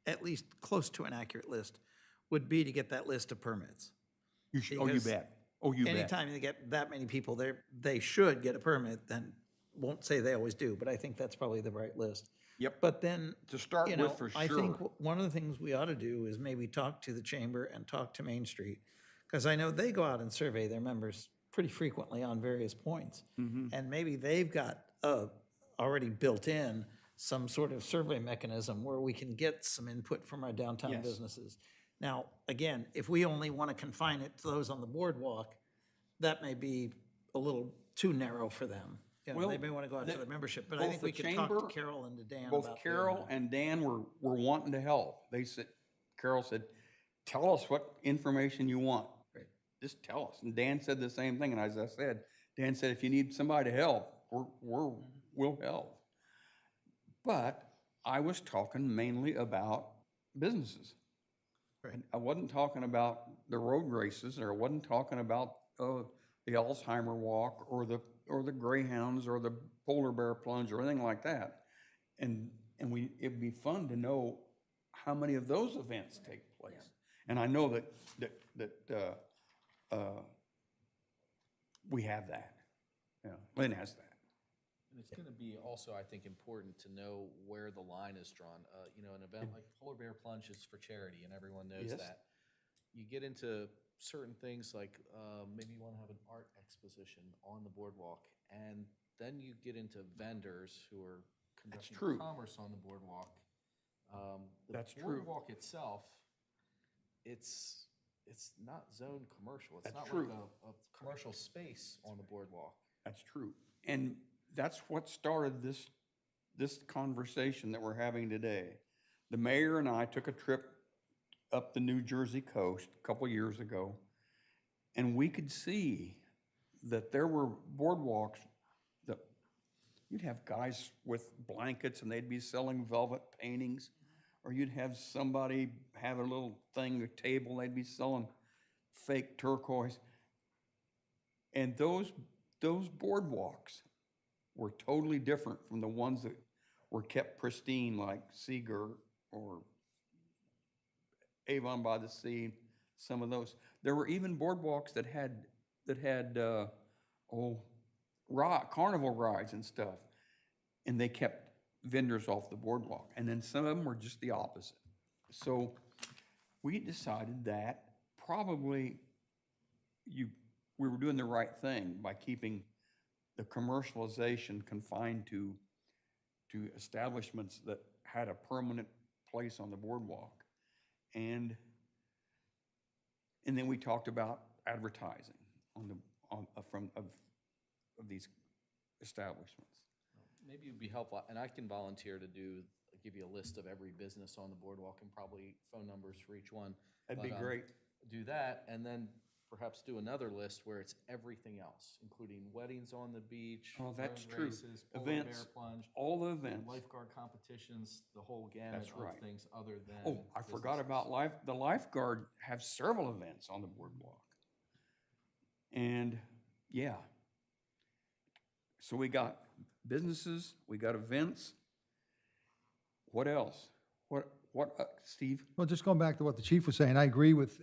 at least close to an accurate list would be to get that list of permits. You Because bet. Oh, you bet. Anytime you get that many people there, they should get a permit, then won't say they always do, but I think that's probably the right list. Yep. But then, To start you with, know, for I think sure. one of the things we ought to do is maybe talk to the chamber and talk to Main Street, because I know they go out and survey their members pretty frequently on various points. And maybe they've got already built in some sort of survey mechanism where we can get some input from our downtown Yes. businesses. Now, again, if we only want to confine it to those on the boardwalk, that may be a little too narrow for them. You know, Well, they may want to go after the membership, but I both think the we could talk to chamber- Carol and to Dan Both about doing Carol that. and Dan were wanting to help. They said, Carol said, tell us what information you want. Right. Just tell us. And Dan said the same thing. And as I said, Dan said, if you need somebody to help, we'll help. But I was talking mainly about businesses. Right. I wasn't talking about the road races, or I wasn't talking about the Alzheimer walk or the Greyhounds or the polar bear plunge or anything like that. And it'd be fun to know how many of those events take place. And I know that we have that. Yeah, Lynn has that. And it's going to be also, I think, important to know where the line is drawn. You know, an event like Polar Bear Plunge is for charity, and everyone knows Yes. that. You get into certain things like maybe you want to have an art exposition on the boardwalk, and then you get into vendors who are conducting true. commerce on the boardwalk. The That's true. boardwalk itself, it's not zoned commercial. It's That's not true. like a commercial space on the boardwalk. That's true. And that's what started this conversation that we're having today. The mayor and I took a trip up the New Jersey coast a couple years ago, and we could see that there were boardwalks that you'd have guys with blankets and they'd be selling velvet paintings, or you'd have somebody have a little thing, a table, they'd be selling fake turquoise. And those boardwalks were totally different from the ones that were kept pristine, like Seager or Avon by the Sea, some of those. There were even boardwalks that had carnival rides and stuff, and they kept vendors off the boardwalk. And then some of them were just the opposite. So we decided that probably we were doing the right thing by keeping the commercialization confined to establishments that had a permanent place on the boardwalk. And then we talked about advertising of these establishments. Maybe it'd be helpful, and I can volunteer to give you a list of every business on the boardwalk and probably phone numbers for each one. That'd be But, great. Do that, and then perhaps do another list where it's everything else, including weddings on the beach, Oh, that's road true. races, polar bear Events, plunge, all the events. lifeguard competitions, the whole gamut That's of right. things other than. Oh, I forgot businesses. about the lifeguard have several events on the boardwalk. And yeah. So we got businesses, we got events. What else? Steve? Well, just going back to what the chief was saying, I agree with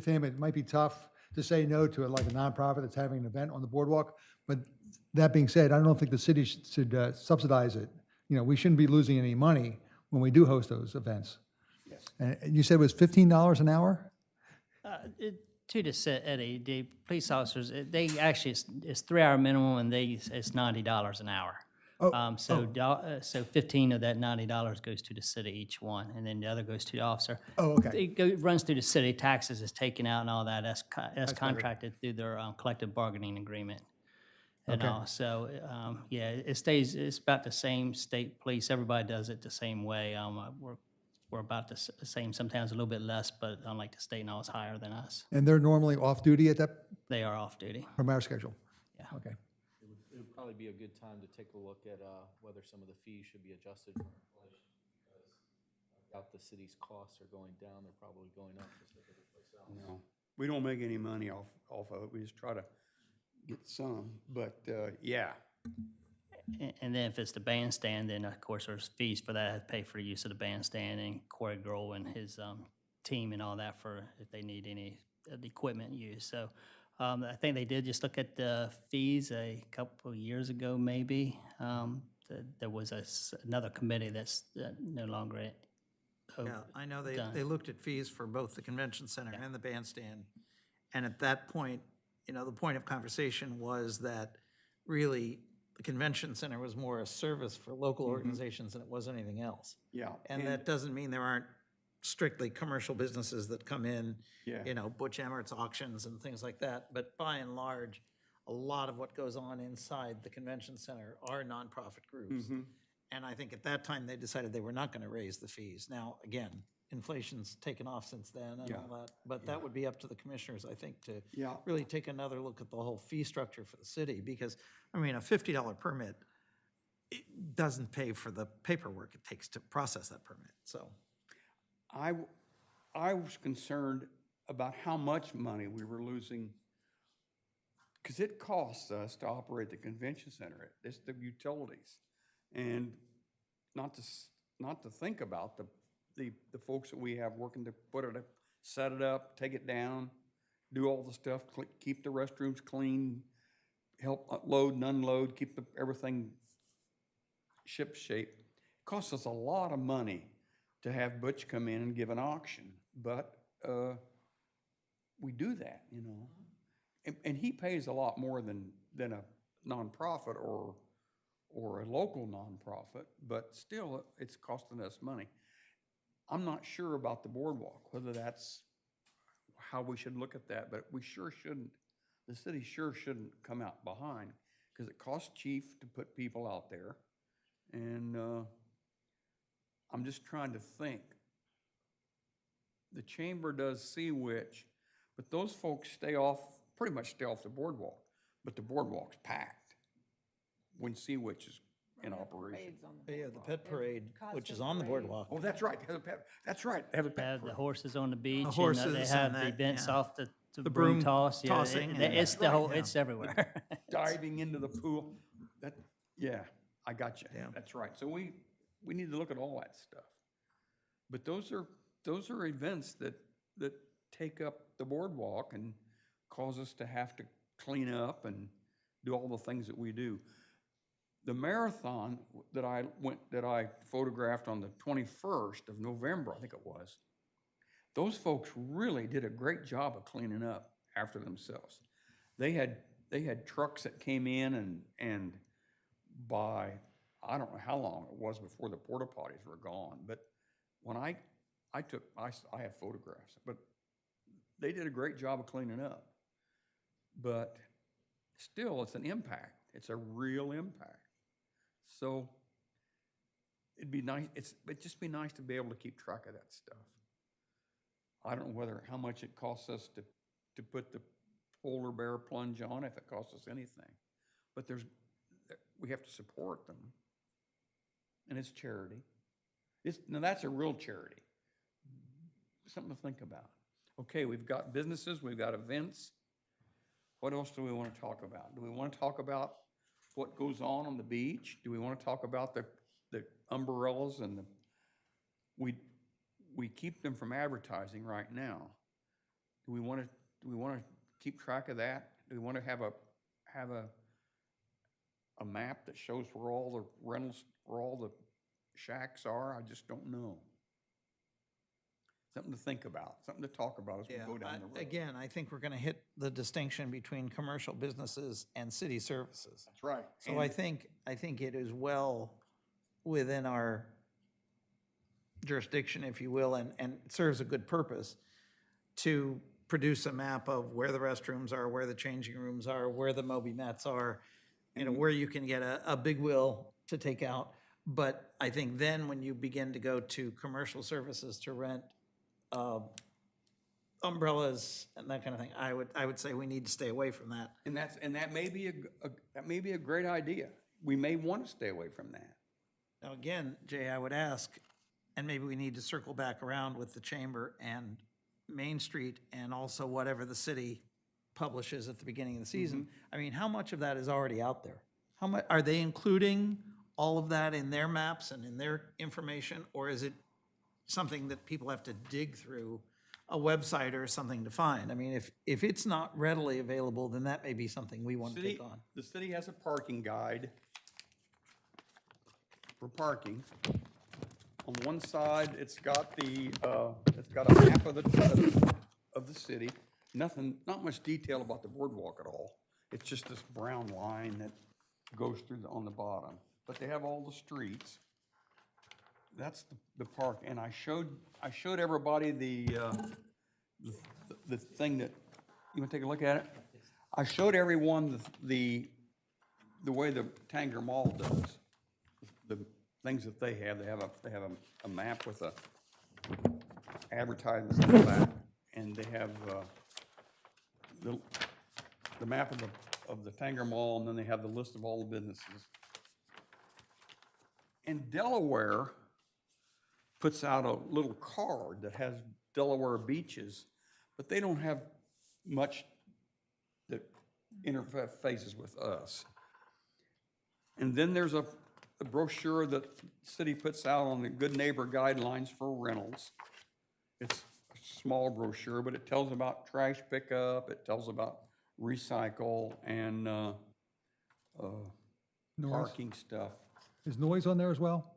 him. It might be tough to say no to like a nonprofit that's having an event on the boardwalk. But that being said, I don't think the city should subsidize it. You know, we shouldn't be losing any money when we do host those events. Yes. And you said it was $15 an hour? Eddie, the police officers, they actually, it's 3-hour minimum and it's $90 an hour. So 15 of that $90 goes to the city, each one, and then the other goes to the officer. Oh, okay. It runs through the city, taxes is taken out and all that, that's contracted through their collective bargaining agreement. And all, so, yeah, it's about the same, state police, everybody does it the same way. We're about the same, sometimes a little bit less, but unlike the state and all, it's higher than us. And they're normally off-duty at that, They are off duty. from our schedule? Yeah. Okay. It would probably be a good time to take a look at whether some of the fees should be adjusted for inflation, because I doubt the city's costs are going down, they're probably going up just like every place else. No, we don't make any money off of it. We just try to get some, but yeah. And then if it's the bandstand, then of course there's fees for that, I have to pay for the use of the bandstand, and Corey Grohl and his team and all that for if they need any of the equipment used. So I think they did just look at the fees a couple of years ago, maybe. There was another committee that's no longer. Yeah, I know done. they looked at fees for both the convention center and the bandstand. And at that point, you know, the point of conversation was that really the convention center was more a service for local organizations than it was anything else. Yeah. And that doesn't mean there aren't strictly commercial businesses that come in, Yeah. you know, Butch Emmett's auctions and things like that. But by and large, a lot of what goes on inside the convention center are nonprofit groups. And I think at that time, they decided they were not going to raise the fees. Now, again, inflation's taken off since then and all that. But that would be up to the commissioners, I think, to Yeah. really take another look at the whole fee structure for the city. Because, I mean, a $50 permit, it doesn't pay for the paperwork it takes to process that permit, so. I was concerned about how much money we were losing, because it costs us to operate the convention center. It's the utilities. And not to think about the folks that we have working to put it up, set it up, take it down, do all the stuff, keep the restrooms clean, help load and unload, keep everything ship shape. It costs us a lot of money to have Butch come in and give an auction, but we do that, you know. And he pays a lot more than a nonprofit or a local nonprofit, but still, it's costing us money. I'm not sure about the boardwalk, whether that's how we should look at that, but we sure shouldn't, the city sure shouldn't come out behind, because it costs chief to put people out there. And I'm just trying to think. The chamber does Sea Witch, but those folks pretty much stay off the boardwalk, but the boardwalk's packed when Sea Witch is in operation. Parades on the Yeah, the boardwalk. pet There's parade, which is costume on the parade. boardwalk. Oh, that's right, they have a pet, that's right, they have a pet Have the parade. horses on the beach. and, horses they and have the that, events yeah. off the The broom broom toss. Yeah, tossing and- it's the whole, yeah. it's everywhere. Diving into the pool, yeah, I got you, Yeah. that's right. So we need to look at all that stuff. But those are events that take up the boardwalk and cause us to have to clean up and do all the things that we do. The marathon that I photographed on the 21st of November, I think it was, those folks really did a great job of cleaning up after themselves. They had trucks that came in and by, I don't know how long it was before the porta potties were gone, but when I have photographs, but they did a great job of cleaning up. But still, it's an impact. It's a real impact. So it'd be nice, it'd just be nice to be able to keep track of that stuff. I don't know how much it costs us to put the polar bear plunge on, if it costs us anything. But we have to support them. And it's charity. Now that's a real charity. Something to think about. Okay, we've got businesses, we've got events. What else do we want to talk about? Do we want to talk about what goes on the beach? Do we want to talk about the umbrellas and we keep them from advertising right now? Do we want to keep track of that? Do we want to have a map that shows where all the rentals, where all the shacks are? I just don't know. Something to think about, something to talk about as we go down the road. Again, I think we're going to hit the distinction between commercial businesses and city services. That's right. So I think it is well within our jurisdiction, if you will, and it serves a good purpose to produce a map of where the restrooms are, where the changing rooms are, where the Moby Mats are, you know, where you can get a big wheel to take out. But I think then when you begin to go to commercial services to rent umbrellas and that kind of thing, I would say we need to stay away from that. And that may be a great idea. We may want to stay away from that. Now, again, Jay, I would ask, and maybe we need to circle back around with the chamber and Main Street and also whatever the city publishes at the beginning of the season. I mean, how much of that is already out there? How much, are they including all of that in their maps and in their information? Or is it something that people have to dig through a website or something to find? I mean, if it's not readily available, then that may be something we want to take on. The city has a parking guide for parking. On one side, it's got a map of the city. Not much detail about the boardwalk at all. It's just this brown line that goes through on the bottom. But they have all the streets. the park, and I showed everybody the thing that, you wanna take a look at it? I showed everyone the way the Tanger Mall does, the things that they have. They have a map with advertisements on the back, and they have the map of the Tanger Mall, and then they have the list of all the businesses. And Delaware puts out a little card that has Delaware beaches, but they don't have much that interfaces with us. And then there's a brochure that the city puts out on the Good Neighbor Guidelines for rentals. It's a small brochure, but it tells about trash pickup, it tells about recycle and parking stuff. Is noise on there as well?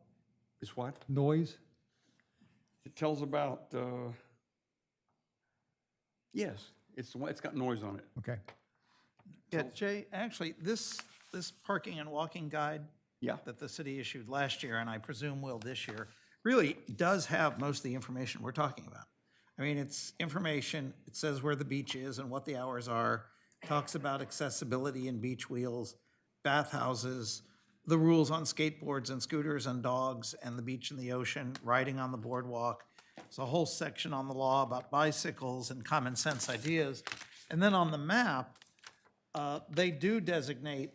Is what? Noise? It tells about, yes, it's got noise on it. Okay. Yeah, Jay, actually, this parking and walking guide Yeah. that the city issued last year, and I presume will this year, really does have most of the information we're talking about. I mean, it's information, it says where the beach is and what the hours are, talks about accessibility and beach wheels, bathhouses, the rules on skateboards and scooters and dogs and the beach and the ocean, riding on the boardwalk. There's a whole section on the law about bicycles and common sense ideas. And then on the map, they do designate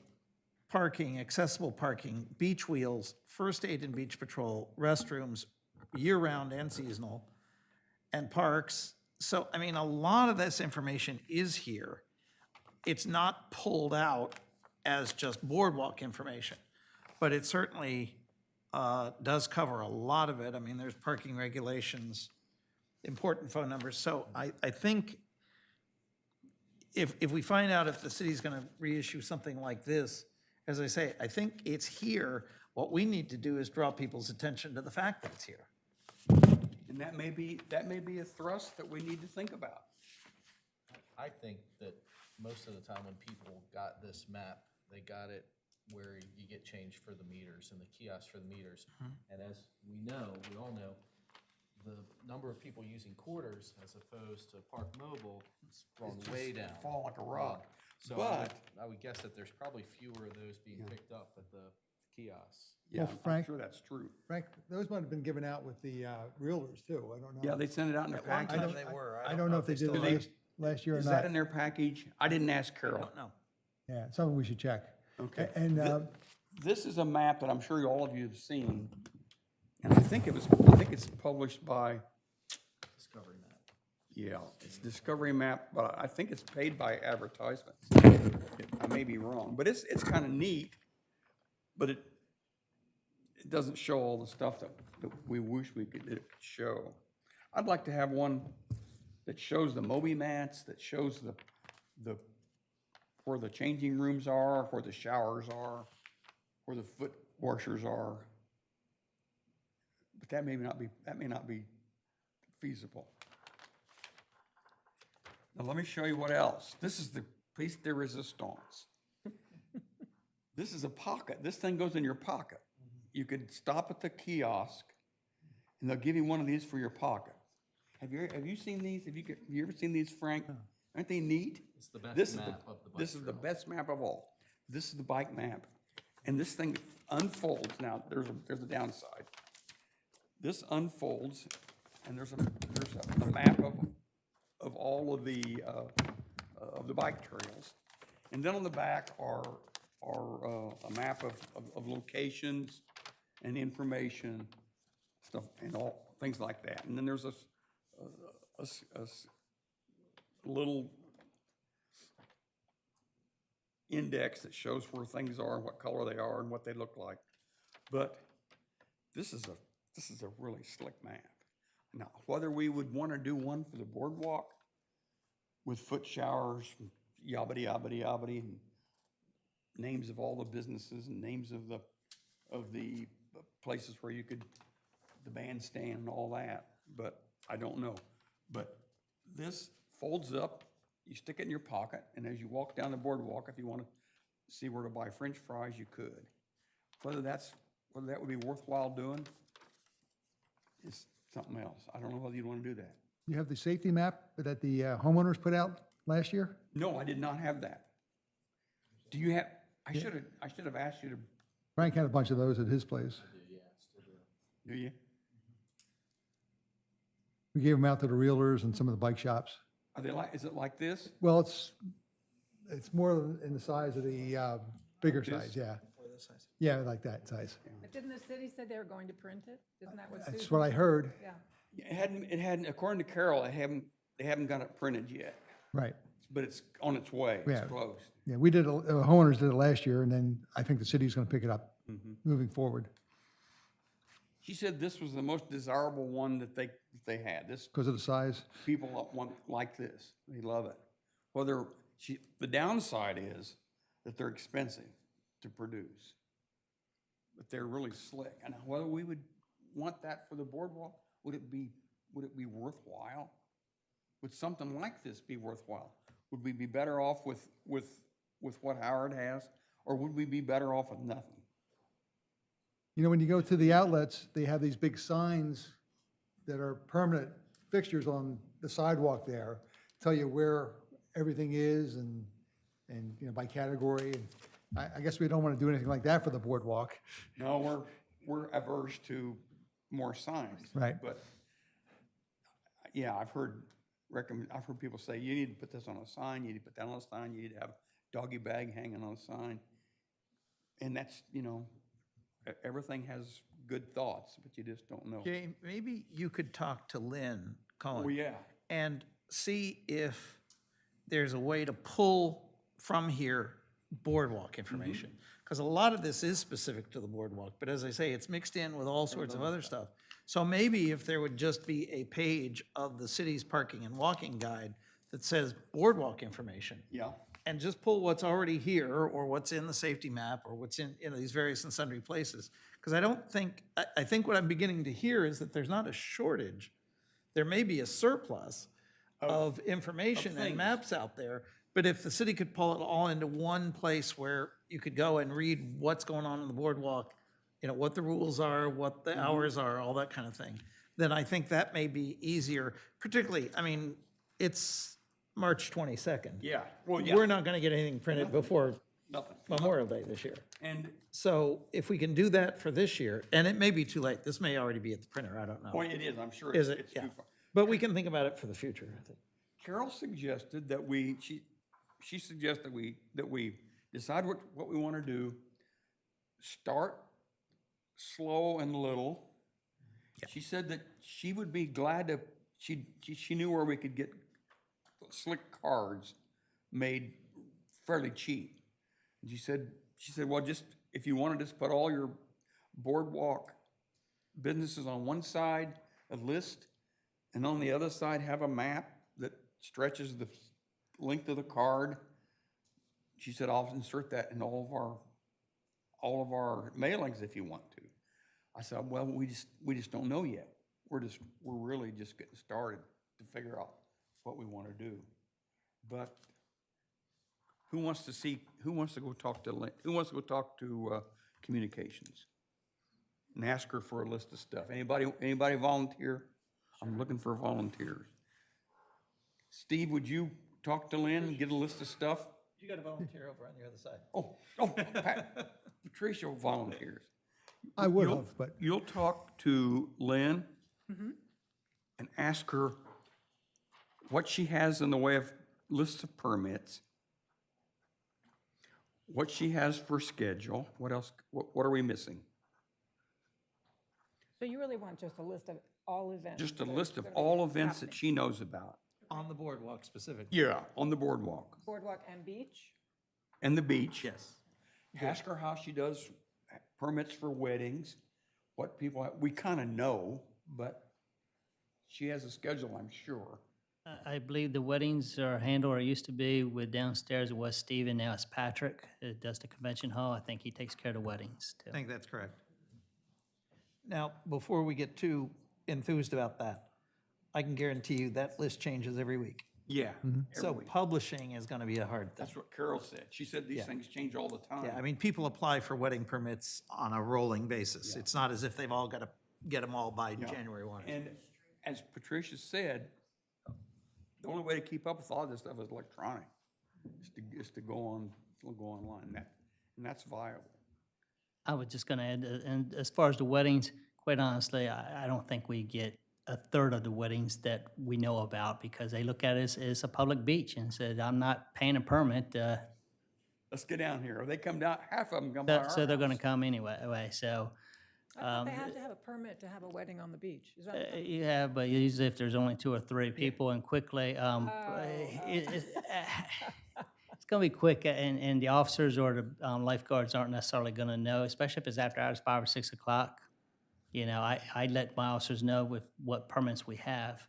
parking, accessible parking, beach wheels, first aid and beach patrol, restrooms, year-round and seasonal, and parks. So, I mean, a lot of this information is here. It's not pulled out as just boardwalk information, but it certainly does cover a lot of it. I mean, there's parking regulations, important phone numbers. So I think if we find out if the city's gonna reissue something like this, as I say, I think it's here. What we need to do is draw people's attention to the fact that it's here. And that may be a thrust that we need to think about. I think that most of the time when people got this map, they got it where you get changed for the meters and the kiosks for the meters. And as we all know, the number of people using quarters as opposed to Park Mobile is gone way down. Fall like a rock. So But, I would guess that there's probably fewer of those being picked up at the kiosks. yeah, Well, I'm Frank- sure that's true. Frank, those might have been given out with the realtors too. I don't know. Yeah, they sent it out in their At one package. time they were. I don't know if they did still it are. last year or Is that not. in their package? I didn't ask Carol. Don't know. Yeah, something we should check. Okay. And This is a map that I'm sure all of you have seen. And I think it's published by, Discovery map. yeah, it's Discovery Map, but I think it's paid by advertisements. I may be wrong, but it's kind of neat, but it doesn't show all the stuff that we wish we could show. I'd like to have one that shows the Moby mats, that shows the where the changing rooms are, where the showers are, where the foot washers are. But that may not be feasible. Now, let me show you what else. This is the piece de resistance. This is a pocket. This thing goes in your pocket. You could stop at the kiosk, and they'll give you one of these for your pocket. Have you seen these? Have you ever seen these, Frank? Aren't they neat? It's the best This is map of the bike This is the trail. best map of all. This is the bike map. And this thing unfolds. Now, there's a downside. This unfolds, and there's a map of all of the bike trails. And then on the back are a map of locations and information, stuff, and all, things like that. And then there's a little index that shows where things are, what color they are, and what they look like. But this is a really slick map. Now, whether we would want to do one for the boardwalk with foot showers, yabbity, yabbity, yabbity, and names of all the businesses and names of the places where you could, the bandstand and all that, but I don't know. But this folds up, you stick it in your pocket, and as you walk down the boardwalk, if you want to see where to buy French fries, you could. Whether that would be worthwhile doing, is something else. I don't know whether you'd want to do that. You have the safety map that the homeowners put out last year? No, I did not have that. Do you have, I should have asked you to, Frank had a bunch of those at his place. do you? We gave them out to the realtors and some of the bike shops. Are they like, is it like this? Well, it's more in the size of the bigger This? size, yeah. Yeah, like that size. But didn't the city say they were going to print it? Isn't that what Susan? That's what I heard. Yeah. It hadn't, according to Carol, they haven't got it printed yet, Right. but it's on its way. Yeah. It's close. Yeah, we did, homeowners did it last year, and then I think the city's going to pick it up moving forward She said this was the most desirable one that they had. This, because of the size. people want like this. They love it. Well, the downside is that they're expensive to produce, but they're really slick. And whether we would want that for the boardwalk, would it be worthwhile? Would something like this be worthwhile? Would we be better off with what Howard has, or would we be better off with nothing? You know, when you go to the outlets, they have these big signs that are permanent fixtures on the sidewalk there, tell you where everything is and you know, by category. And I guess we don't want to do anything like that for the boardwalk. No, we're averse to more signs. Right. But, yeah, I've heard people say, you need to put this on a sign, you need to put that on a sign, you need to have doggy bag hanging on a sign. And that's, you know, everything has good thoughts, but you just don't know. Jay, maybe you could talk to Lynn Cullen. Oh, yeah. And see if there's a way to pull from here boardwalk information. Because a lot of this is specific to the boardwalk, but as I say, it's mixed in with all sorts of other stuff. So maybe if there would just be a page of the city's parking and walking guide that says boardwalk information, Yeah. and just pull what's already here, or what's in the safety map, or what's in, these various and sundry places. Because I think what I'm beginning to hear is that there's not a shortage. There may be a surplus of information and things. maps out there, but if the city could pull it all into one place where you could go and read what's going on the boardwalk, you know, what the rules are, what the hours are, all that kind of thing, then I think that may be easier, particularly, I mean, it's March 22nd. Yeah, well, yeah. We're not going to get anything printed before Nothing. Memorial Day this year. And, So if we can do that for this year, and it may be too late, this may already be at the printer, I don't know. well, it is, I'm sure Is it's it? too Yeah. far. But we can think about it for the future, I think. Carol suggested that she suggested that we decide what we want to do, start slow and little. She said that she would be glad to, she knew where we could get slick cards made fairly cheap. And she said, well, just, if you want to just put all your boardwalk businesses on one side, a list, and on the other side have a map that stretches the length of the card. She said, I'll insert that in all of our mailings if you want to. I said, well, we just don't know yet. We're really just getting started to figure out what we want to do. But who wants to go talk to communications and ask her for a list of stuff? Anybody volunteer? I'm looking for volunteers. Steve, would you talk to Lynn and get a list of stuff? You got a volunteer over on the other side. Oh, Patricia volunteers. I would have, but You'll talk to Lynn and ask her what she has in the way of lists of permits, what she has for schedule, what else, what are we missing? So you really want just a list of all events? Just a that are list of gonna be all events that happening. she knows about. On the boardwalk specifically. Yeah, on the boardwalk Boardwalk and beach? and the beach. Yes. Ask her how she does permits for weddings, what people, we kind of know, but she has a schedule, I'm sure. I believe the weddings are handled, or it used to be with downstairs, it was Stephen, now it's Patrick, that does the convention hall. I think he takes care of the weddings too. I think that's correct. Now, before we get too enthused about that, I can guarantee you that list changes every week. Yeah. So every week. publishing is going to be a hard thing. That's what Carol said. She said these Yeah. things change all the time. Yeah, I mean, people apply for wedding permits on a rolling basis. It's not as if they've all got to get them all by January 1. And as Patricia said, the only way to keep up with all this stuff is electronic, is to go online, and that's viable. I was just gonna add, and as far as the weddings, quite honestly, I don't think we get a third of the weddings that we know about because they look at it as a public beach and said, I'm not paying a permit, Let's get down here. Or they come down, half of them come by our so they're gonna house. come anyway, so. I thought they had to have a permit to have a wedding on the beach. Is that? Yeah, but usually if there's only 2 or 3 people and quickly, it's gonna be quick and the officers or the lifeguards aren't necessarily gonna know, especially if it's after hours, 5 or 6 o'clock. You know, I let my officers know with what permits we have,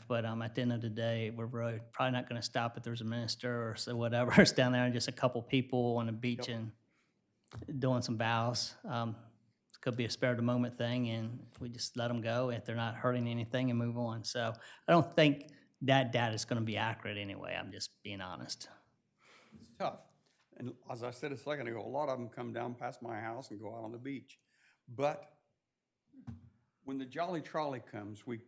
but at the end of the day, we're really probably not gonna stop if there's a minister or so whatever. It's down there and just a couple people on the beach and doing some bows. Could be a spare of the moment thing, and we just let them go if they're not hurting anything and move on. So I don't think that data is going to be accurate anyway. I'm just being honest. It's tough. And as I said a second ago, a lot of them come down past my house and go out on the beach. But when the Jolly Trolley comes, we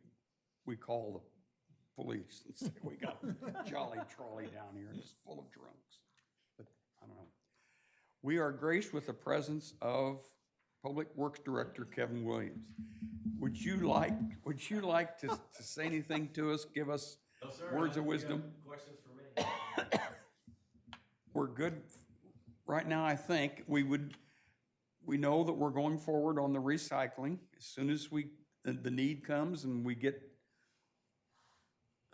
call the police and say, we got a Jolly Trolley down here and it's full of drunks. But I don't know. We are graced with the presence of Public Works Director Kevin Williams. Would you like to say anything to us? Give us words of wisdom? Questions for me? We're good right now, I think. We know that we're going forward on the recycling. As soon as the need comes and we get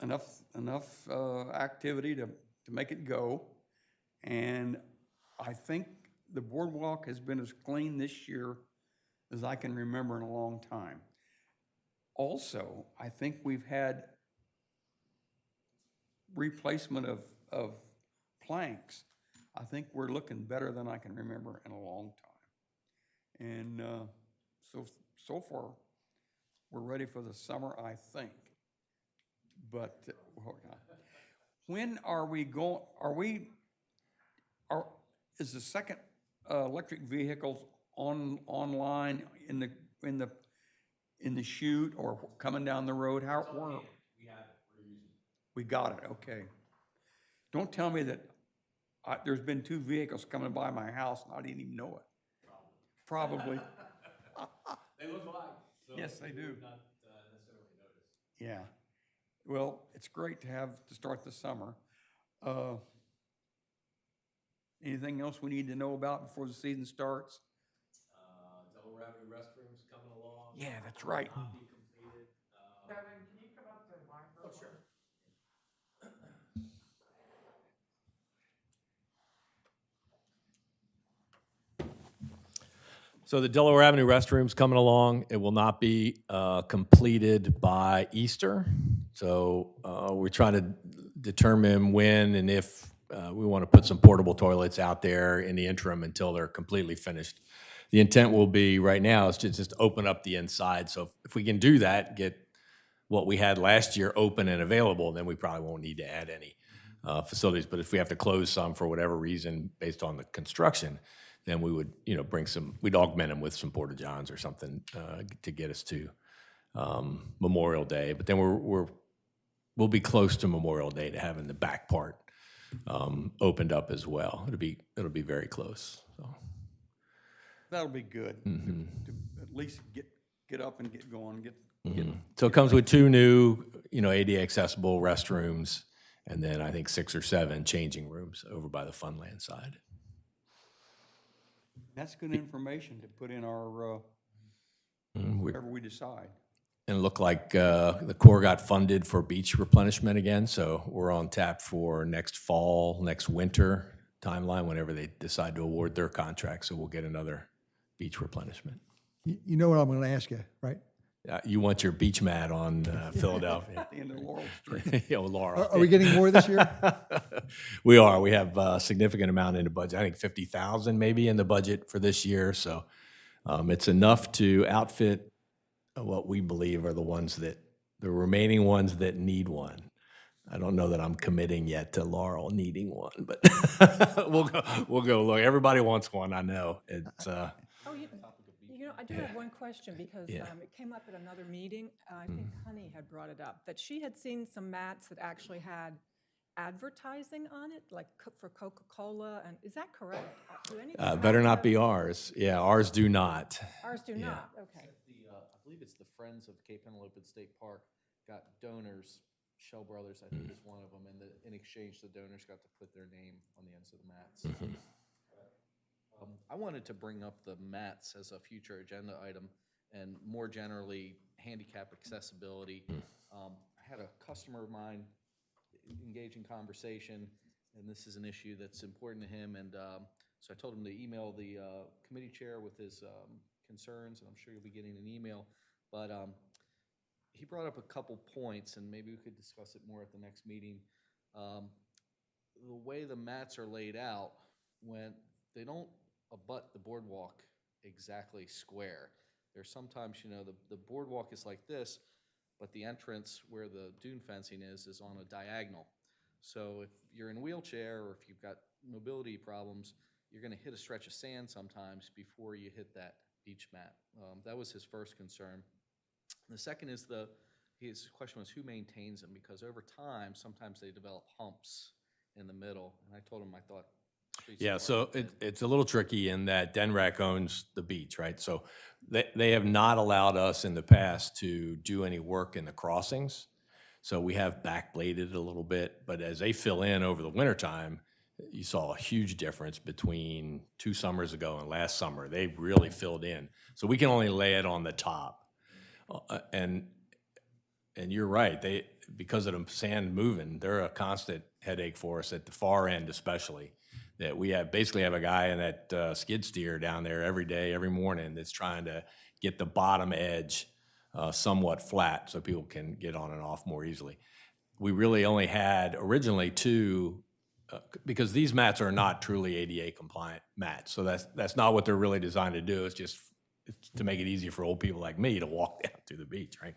enough activity to make it go. And I think the boardwalk has been as clean this year as I can remember in a long time. Also, I think we've had replacement of planks. I think we're looking better than I can remember in a long time. And so far, we're ready for the summer, I think. But when are we going? Is the second electric vehicles online in the chute or coming down the road? We have it, we're using it. We got it, okay. Don't tell me that there's been 2 vehicles coming by my house and I didn't even know it. Probably. They look alike. So Yes, they we do. would not necessarily notice. Yeah. Well, it's great to start the summer. Anything else we need to know about before the season starts? Delaware Avenue restrooms coming along. Yeah, that's right. Not be completed. Kevin, can you come up to the microphone? Oh, sure. So the Delaware Avenue restrooms coming along. It will not be completed by Easter. So we're trying to determine when and if we want to put some portable toilets out there in the interim until they're completely finished. The intent will be right now is to just open up the inside. So if we can do that, get what we had last year open and available, then we probably won't need to add any facilities. But if we have to close some for whatever reason based on the construction, then we would, we'd augment them with some porta johns or something to get us to Memorial Day. But then we'll be close to Memorial Day to having the back part opened up as well. It'll be very close. So. That'll be good to at least get up and get going. So it comes with 2 new, ADA accessible restrooms, and then I think 6 or 7 changing rooms over by the Funland side. That's good information to put in our, whatever we decide. And it looked like the Corps got funded for beach replenishment again, so we're on tap for next fall, next winter timeline, whenever they decide to award their contract, so we'll get another beach replenishment. You know what I'm going to ask you, right? You want your beach mat on Philadelphia. At the end of Laurel Street. Yeah, with Laurel. Are we getting more this year? We are. We have a significant amount in the budget. I think 50,000 maybe in the budget for this year. So it's enough to outfit what we believe are the remaining ones that need one. I don't know that I'm committing yet to Laurel needing one, but we'll go look. Everybody wants one. I know. It's You You know, I do have one question because Yeah. it came up at another meeting. I think Honey had brought it up, that she had seen some mats that actually had advertising on it, like for Coca-Cola, and is that correct? Do any of these Better mats not have- be ours. Yeah, ours do not. Ours do Yeah. not, okay. I believe it's the Friends of Cape Henlopen State Park got donors, Shell Brothers, I think is one of them, and in exchange, the donors got to put their name on the ends of the mats. I wanted to bring up the mats as a future agenda item, and more generally, handicap accessibility. I had a customer of mine engage in conversation, and this is an issue that's important to him, and so I told him to email the committee chair with his concerns, and I'm sure you'll be getting an email, but he brought up a couple points, and maybe we could discuss it more at the next meeting. The way the mats are laid out, when they don't abut the boardwalk exactly square. There's sometimes, you know, the boardwalk is like this, but the entrance where the dune fencing is on a diagonal. So if you're in a wheelchair or if you've got mobility problems, you're going to hit a stretch of sand sometimes before you hit that beach mat. That was his first concern. The second is his question was who maintains them, because over time, sometimes they develop humps in the middle. And I told him I thought streets Yeah, are so good. it's a little tricky in that DENRAC owns the beach, right? So they have not allowed us in the past to do any work in the crossings. So we have backbladed a little bit, but as they fill in over the wintertime, you saw a huge difference between 2 summers ago and last summer. They really filled in. So we can only lay it on the top. And you're right, because of the sand moving, they're a constant headache for us at the far end especially. That we basically have a guy in that skid steer down there every day, every morning that's trying to get the bottom edge somewhat flat so people can get on and off more easily. We really only had originally 2, because these mats are not truly ADA compliant mats. So that's not what they're really designed to do. It's just to make it easier for old people like me to walk down to the beach, right?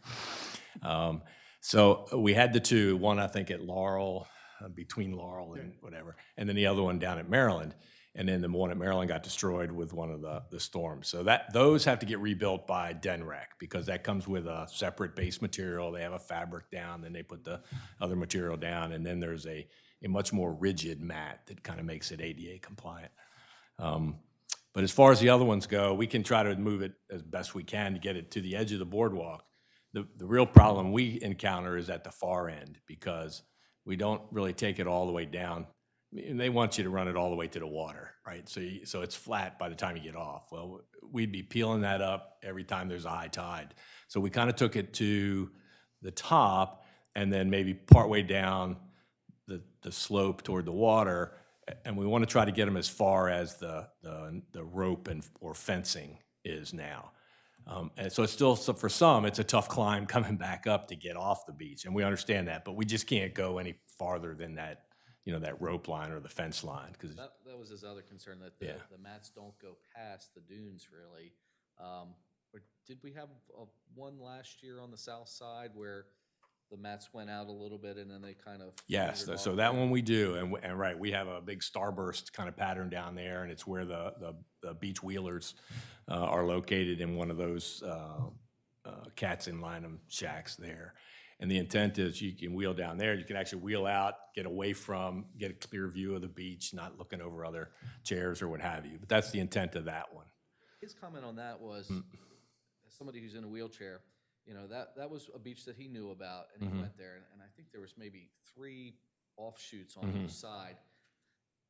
So we had the 2, one I think at Laurel, between Laurel and whatever, and then the other one down at Maryland. And then the one at Maryland got destroyed with one of the storms. So those have to get rebuilt by DENRAC because that comes with a separate base material. They have a fabric down, then they put the other material down, and then there's a much more rigid mat that kind of makes it ADA compliant. But as far as the other ones go, we can try to move it as best we can to get it to the edge of the boardwalk. The real problem we encounter is at the far end because we don't really take it all the way down. And they want you to run it all the way to the water, right? So it's flat by the time you get off. Well, we'd be peeling that up every time there's a high tide. So we kind of took it to the top and then maybe partway down the slope toward the water, and we want to try to get them as far as the rope or fencing is now. And so it's still, for some, it's a tough climb coming back up to get off the beach, and we understand that, but we just can't go any farther than that, that rope line or the fence line. Because That was his other concern, that the mats don't go past the dunes really. Or did we have one last year on the south side where the mats went out a little bit and then they kind of? yes, wandered so off that there? one we do, and right, we have a big starburst kind of pattern down there, and it's where the beach wheelers are located in one of those cats in linum shacks there. And the intent is you can wheel down there, you can actually wheel out, get a clear view of the beach, not looking over other chairs or what have you. But that's the intent of that one. His comment on that was, as somebody who's in a wheelchair, that was a beach that he knew about, and he went there, and I think there was maybe 3 offshoots on each side.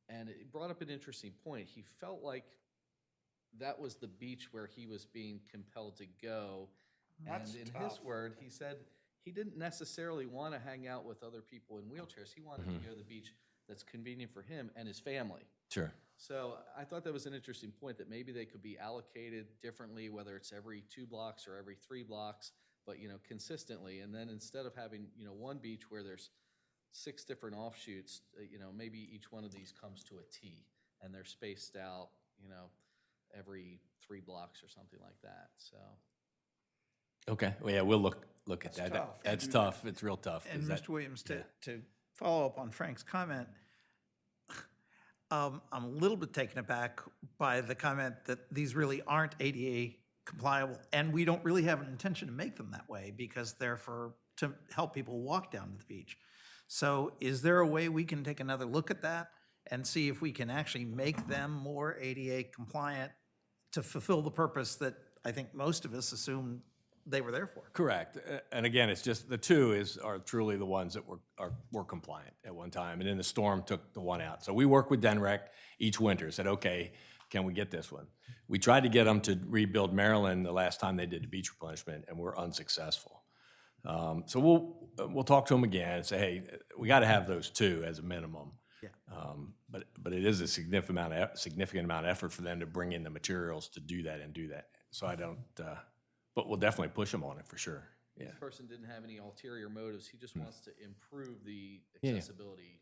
And it brought up an interesting point. He felt like that was the beach where he was being compelled to go. That's and in tough. his word, he said he didn't necessarily want to hang out with other people in wheelchairs. He wanted to go to the beach that's convenient for him and his family. Sure. So I thought that was an interesting point, that maybe they could be allocated differently, whether it's every 2 blocks or every 3 blocks, but consistently. And then instead of having one beach where there's 6 different offshoots, maybe each one of these comes to a T, and they're spaced out, every 3 blocks or something like that. So. Okay, well, yeah, we'll look at that. tough. That's tough, it's real tough. And Is that- Mr. Williams, to follow up on Frank's comment, I'm a little bit taken aback by the comment that these really aren't ADA compliable, and we don't really have an intention to make them that way because they're to help people walk down to the beach. So is there a way we can take another look at that and see if we can actually make them more ADA compliant to fulfill the purpose that I think most of us assumed they were there for? Correct. And again, it's just the two are truly the ones that were compliant at one time. And then the storm took the one out. So we work with DENREC each winter, said, okay, can we get this one? We tried to get them to rebuild Maryland the last time they did the beach replenishment, and we're unsuccessful. So we'll talk to them again and say, hey, we got to have those two as a minimum. Yeah. But it is a significant amount of effort for them to bring in the materials to do that and do that. So I don't, but we'll definitely push them on it for sure. Yeah. This person didn't have any ulterior motives. He just wants to improve the Yeah. accessibility,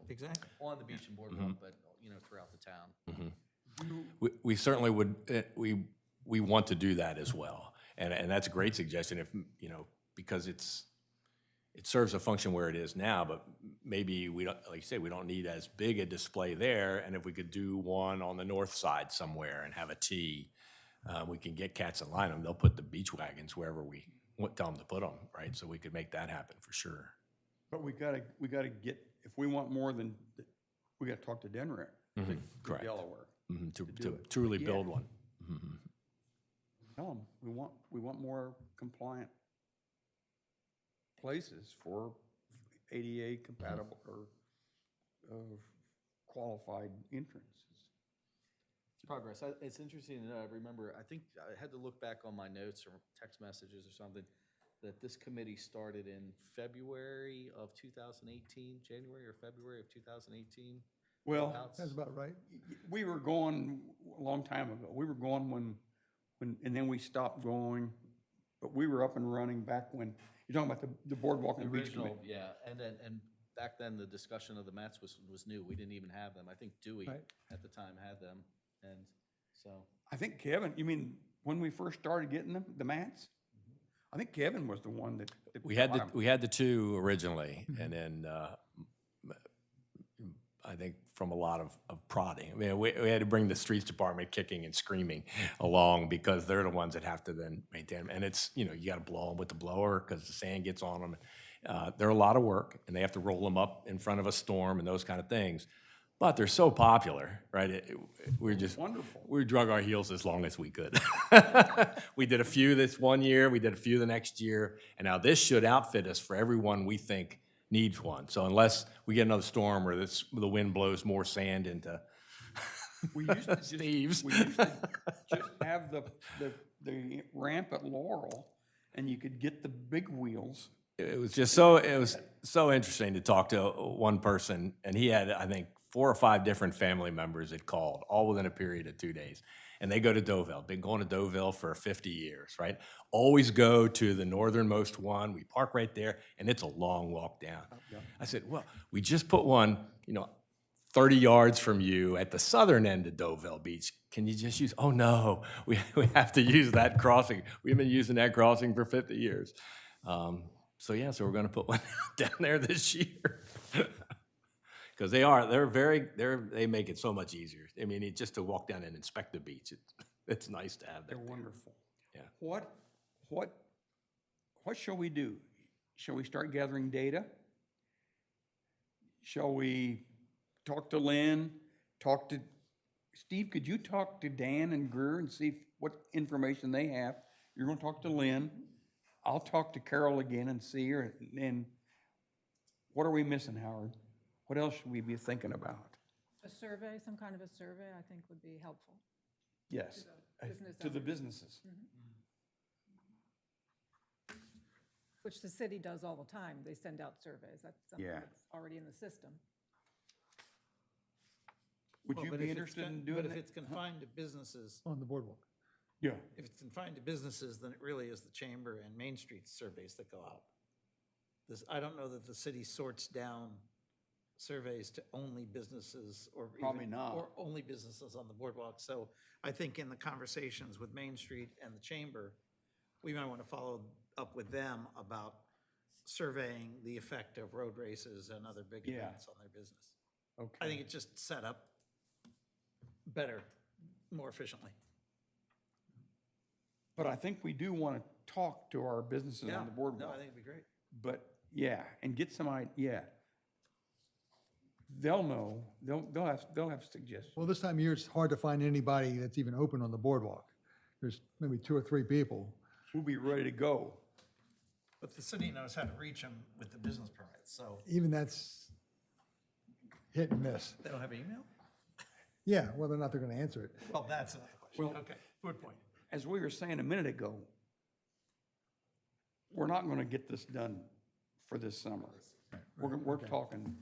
Exactly. on the beach and boardwalk, but, throughout the town. We certainly would, we want to do that as well. And that's a great suggestion if, because it serves a function where it is now, but maybe we don't, like you say, we don't need as big a display there. And if we could do one on the north side somewhere and have a T, we can get cats in line them. They'll put the beach wagons wherever we tell them to put them, right? So we could make that happen for sure. But we gotta get, if we want more than, we gotta talk to DENREC, to Correct. Delaware. To do it. truly Yeah. build one. Tell them, we want more compliant places for ADA compatible or qualified entrances. It's progress. It's interesting to remember, I think I had to look back on my notes or text messages or something, that this committee started in February of 2018, January or February of 2018. Well, About- That's about right. we were going a long time ago. We were going when, and then we stopped going, but we were up and running back when, you're talking about the Boardwalk and Beach Committee. Original, yeah, and back then, the discussion of the mats was new. We didn't even have them. I think Dewey Right. at the time had them, and so. I think Kevin, you mean, when we first started getting them, the mats? I think Kevin was the one that. We had bought 'em. we had the two originally, and then I think from a lot of prodding. I mean, we had to bring the streets department kicking and screaming along because they're the ones that have to then maintain them. And it's, you got to blow them with the blower because the sand gets on them. They're a lot of work, and they have to roll them up in front of a storm and those kind of things. But they're so popular, right? We're just Wonderful. We drug our heels as long as we could. We did a few this one year, we did a few the next year, and now this should outfit us for everyone we think needs one. So unless we get another storm where the wind blows more sand into We used to Steve's. We used to just have the ramp at Laurel, and you could get the big wheels. it was so interesting to talk to one person, and he had, I think, 4 or 5 different family members that called, all within a period of 2 days. And they go to Deauville, been going to Deauville for 50 years, right? Always go to the northernmost one. We park right there, and it's a long walk down. I said, well, we just put one, 30 yards from you at the southern end of Deauville Beach. Can you just use, oh no, we have to use that crossing. We've been using that crossing for 50 years. So we're gonna put one down there this year. Because they make it so much easier. I mean, just to walk down and inspect the beach, it's nice to have that. They're there. wonderful. Yeah. What shall we do? Shall we start gathering data? Shall we talk to Lynn, Steve, could you talk to Dan and Greer and see what information they have? You're gonna talk to Lynn. I'll talk to Carol again and see her, and what are we missing, Howard? What else should we be thinking about? A survey, some kind of a survey, I think would be helpful. Yes, business to the owners. businesses. Which the city does all the time. They send out surveys. That's something Yeah. that's already in the system. Would Well, you but be if it's interested in con- doing But that? if it's confined to businesses, On the boardwalk. Yeah. if it's confined to businesses, then it really is the Chamber and Main Street surveys that go out. I don't know that the city sorts down surveys to only businesses or Probably even- not. or only businesses on the boardwalk. So I think in the conversations with Main Street and the Chamber, we might want to follow up with them about surveying the effect of road races and other big Yeah. events on their business. Okay. I think it's just set up better, more efficiently. But I think we do want to talk to our businesses on the boardwalk. No, I think it'd be great. But, yeah, and get some, yeah. They'll know, they'll have suggestions. Well, this time of year, it's hard to find anybody that's even open on the boardwalk. There's maybe 2 or 3 people. We'll be ready to go. But the city knows how to reach them with the business permits, so. Even that's hit and miss. They don't have email? Yeah, whether or not they're going to answer it. Well, that's another question. Well- Okay, good point. As we were saying a minute ago, we're not gonna get this done for this summer. We're talking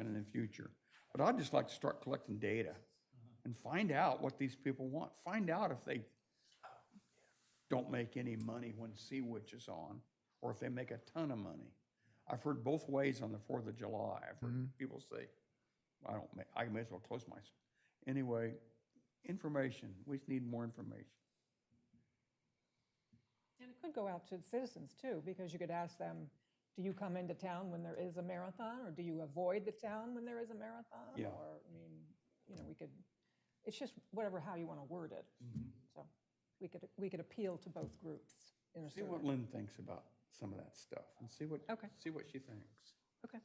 in the future. But I'd just like to start collecting data and find out what these people want. Find out if they don't make any money when Sea Witch is on, or if they make a ton of money. I've heard both ways on the 4th of July. I've heard people say, I may as well close my, anyway, information, we just need more information. And it could go out to the citizens too, because you could ask them, do you come into town when there is a marathon, or do you avoid the town when there is a marathon? Yeah. Or, I mean, we could, it's just whatever, how you want to word it. So we could appeal to both groups in a See survey. what Lynn thinks about some of that stuff and see what she thinks. Okay.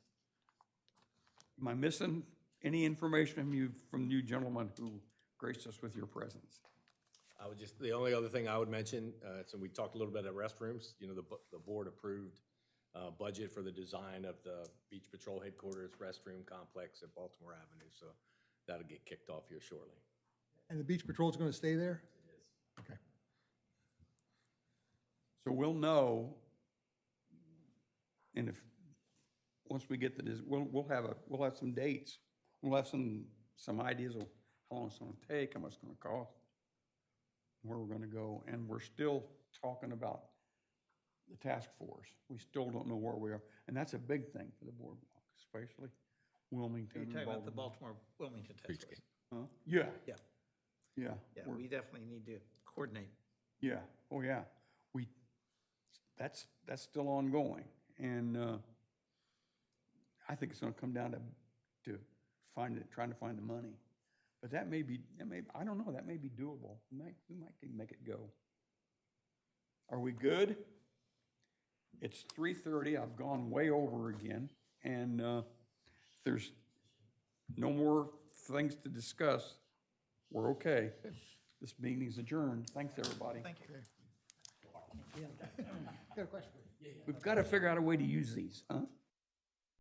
Am I missing any information from you gentlemen who graced us with your presence? I would just, the only other thing I would mention, so we talked a little bit at restrooms, the board approved budget for the design of the Beach Patrol headquarters restroom complex at Baltimore Avenue, so that'll get kicked off here shortly. And the beach patrol's going to stay there? It is. Okay. So we'll know, and once we get we'll have some dates. We'll have some ideas of how long it's gonna take, how much it's gonna cost, where we're gonna go, and we're still talking about the task force. We still don't know where we are, and that's a big thing for the boardwalk, especially Wilmington. You're talking about the Baltimore. Baltimore-Wilmington task force. Huh? Yeah. Yeah. Yeah. Yeah, we're- we definitely need to coordinate. Yeah, oh, yeah. That's still ongoing, and I think it's gonna come down to trying to find the money. But I don't know, that may be doable. We might can make it go. Are we good? It's 3:30, I've gone way over again, and if there's no more things to discuss, we're okay. This meeting's adjourned. Thanks, everybody. Thank you. Got a question for you. We've got to figure out a way to use these, huh?